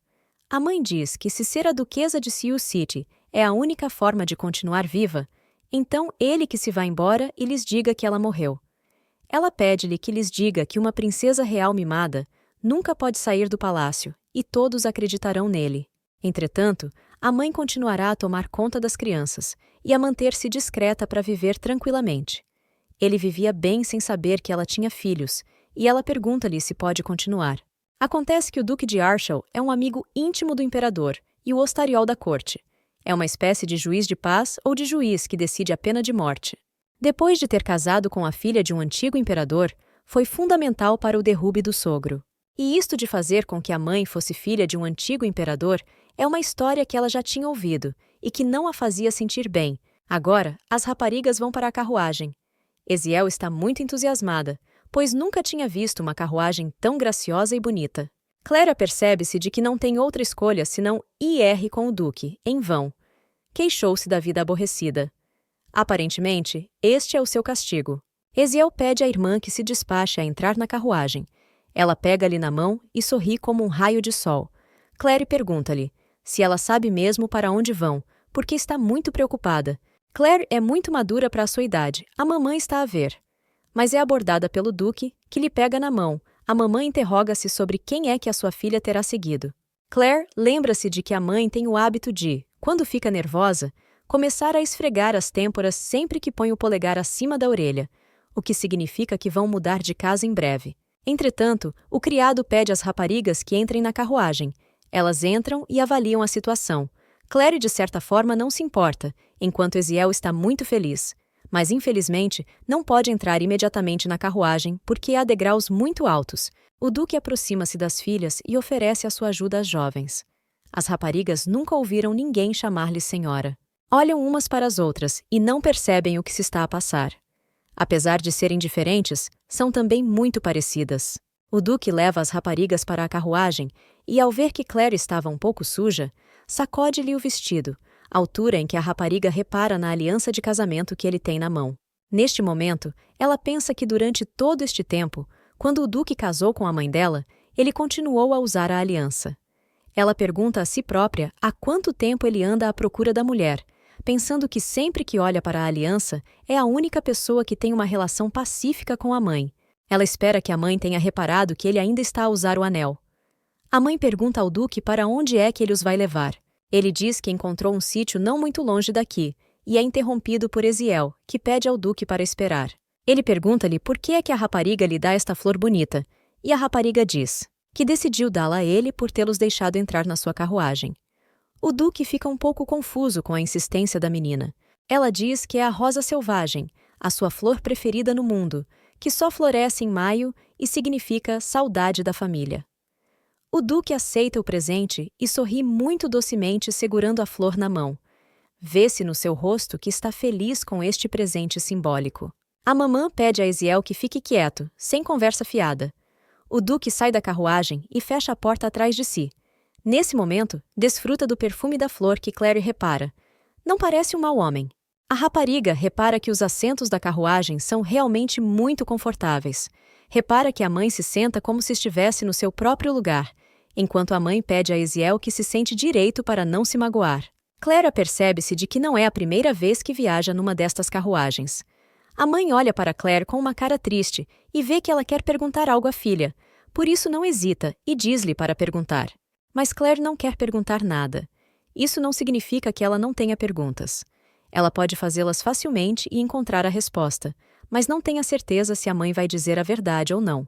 A mãe diz que se ser a duquesa de Sioux City é a única forma de continuar viva, então ele que se vá embora e lhes diga que ela morreu. Ela pede-lhe que lhes diga que uma princesa real mimada nunca pode sair do palácio, e todos acreditarão nele. Entretanto, a mãe continuará a tomar conta das crianças e a manter-se discreta para viver tranquilamente. Ele vivia bem sem saber que ela tinha filhos, e ela pergunta-lhe se pode continuar. Acontece que o Duque de Argyll é um amigo íntimo do imperador e o ostariol da corte. É uma espécie de juiz de paz ou de juiz que decide a pena de morte. Depois de ter casado com a filha de um antigo imperador, foi fundamental para o derrube do sogro. E isto de fazer com que a mãe fosse filha de um antigo imperador é uma história que ela já tinha ouvido e que não a fazia sentir bem. Agora, as raparigas vão para a carruagem. Eziel está muito entusiasmada, pois nunca tinha visto uma carruagem tão graciosa e bonita. Claire percebe-se de que não tem outra escolha senão ir com o duque, em vão. Queixou-se da vida aborrecida. Aparentemente, este é o seu castigo. Eziel pede à irmã que se despache a entrar na carruagem. Ela pega-lhe na mão e sorri como um raio de sol. Claire pergunta-lhe se ela sabe mesmo para onde vão, porque está muito preocupada. Claire é muito madura para a sua idade, a mamãe está a ver. Mas é abordada pelo duque, que lhe pega na mão. A mamãe interroga-se sobre quem é que a sua filha terá seguido. Claire lembra-se de que a mãe tem o hábito de, quando fica nervosa, começar a esfregar as têmporas sempre que põe o polegar acima da orelha, o que significa que vão mudar de casa em breve. Entretanto, o criado pede às raparigas que entrem na carruagem. Elas entram e avaliam a situação. Claire, de certa forma, não se importa, enquanto Eziel está muito feliz. Mas, infelizmente, não pode entrar imediatamente na carruagem porque há degraus muito altos. O duque aproxima-se das filhas e oferece a sua ajuda às jovens. As raparigas nunca ouviram ninguém chamar-lhe senhora. Olham umas para as outras e não percebem o que se está a passar. Apesar de serem diferentes, são também muito parecidas. O duque leva as raparigas para a carruagem e, ao ver que Claire estava um pouco suja, sacode-lhe o vestido, altura em que a rapariga repara na aliança de casamento que ele tem na mão. Neste momento, ela pensa que durante todo este tempo, quando o duque casou com a mãe dela, ele continuou a usar a aliança. Ela pergunta a si própria há quanto tempo ele anda à procura da mulher, pensando que sempre que olha para a aliança, é a única pessoa que tem uma relação pacífica com a mãe. Ela espera que a mãe tenha reparado que ele ainda está a usar o anel. A mãe pergunta ao duque para onde é que ele os vai levar. Ele diz que encontrou um sítio não muito longe daqui, e é interrompido por Eziel, que pede ao duque para esperar. Ele pergunta-lhe por que é que a rapariga lhe dá esta flor bonita, e a rapariga diz que decidiu dá-la a ele por tê-los deixado entrar na sua carruagem. O duque fica um pouco confuso com a insistência da menina. Ela diz que é a rosa selvagem, a sua flor preferida no mundo, que só floresce em maio e significa saudade da família. O duque aceita o presente e sorri muito docemente segurando a flor na mão. Vê-se no seu rosto que está feliz com este presente simbólico. A mamã pede a Eziel que fique quieto, sem conversa fiada. O duque sai da carruagem e fecha a porta atrás de si. Nesse momento, desfruta do perfume da flor que Claire repara. Não parece um mau homem. A rapariga repara que os assentos da carruagem são realmente muito confortáveis. Repara que a mãe se senta como se estivesse no seu próprio lugar, enquanto a mãe pede a Eziel que se sente direito para não se magoar. Claire percebe-se de que não é a primeira vez que viaja numa destas carruagens. A mãe olha para Claire com uma cara triste e vê que ela quer perguntar algo à filha, por isso não hesita e diz-lhe para perguntar. Mas Claire não quer perguntar nada. Isso não significa que ela não tenha perguntas. Ela pode fazê-las facilmente e encontrar a resposta, mas não tem a certeza se a mãe vai dizer a verdade ou não.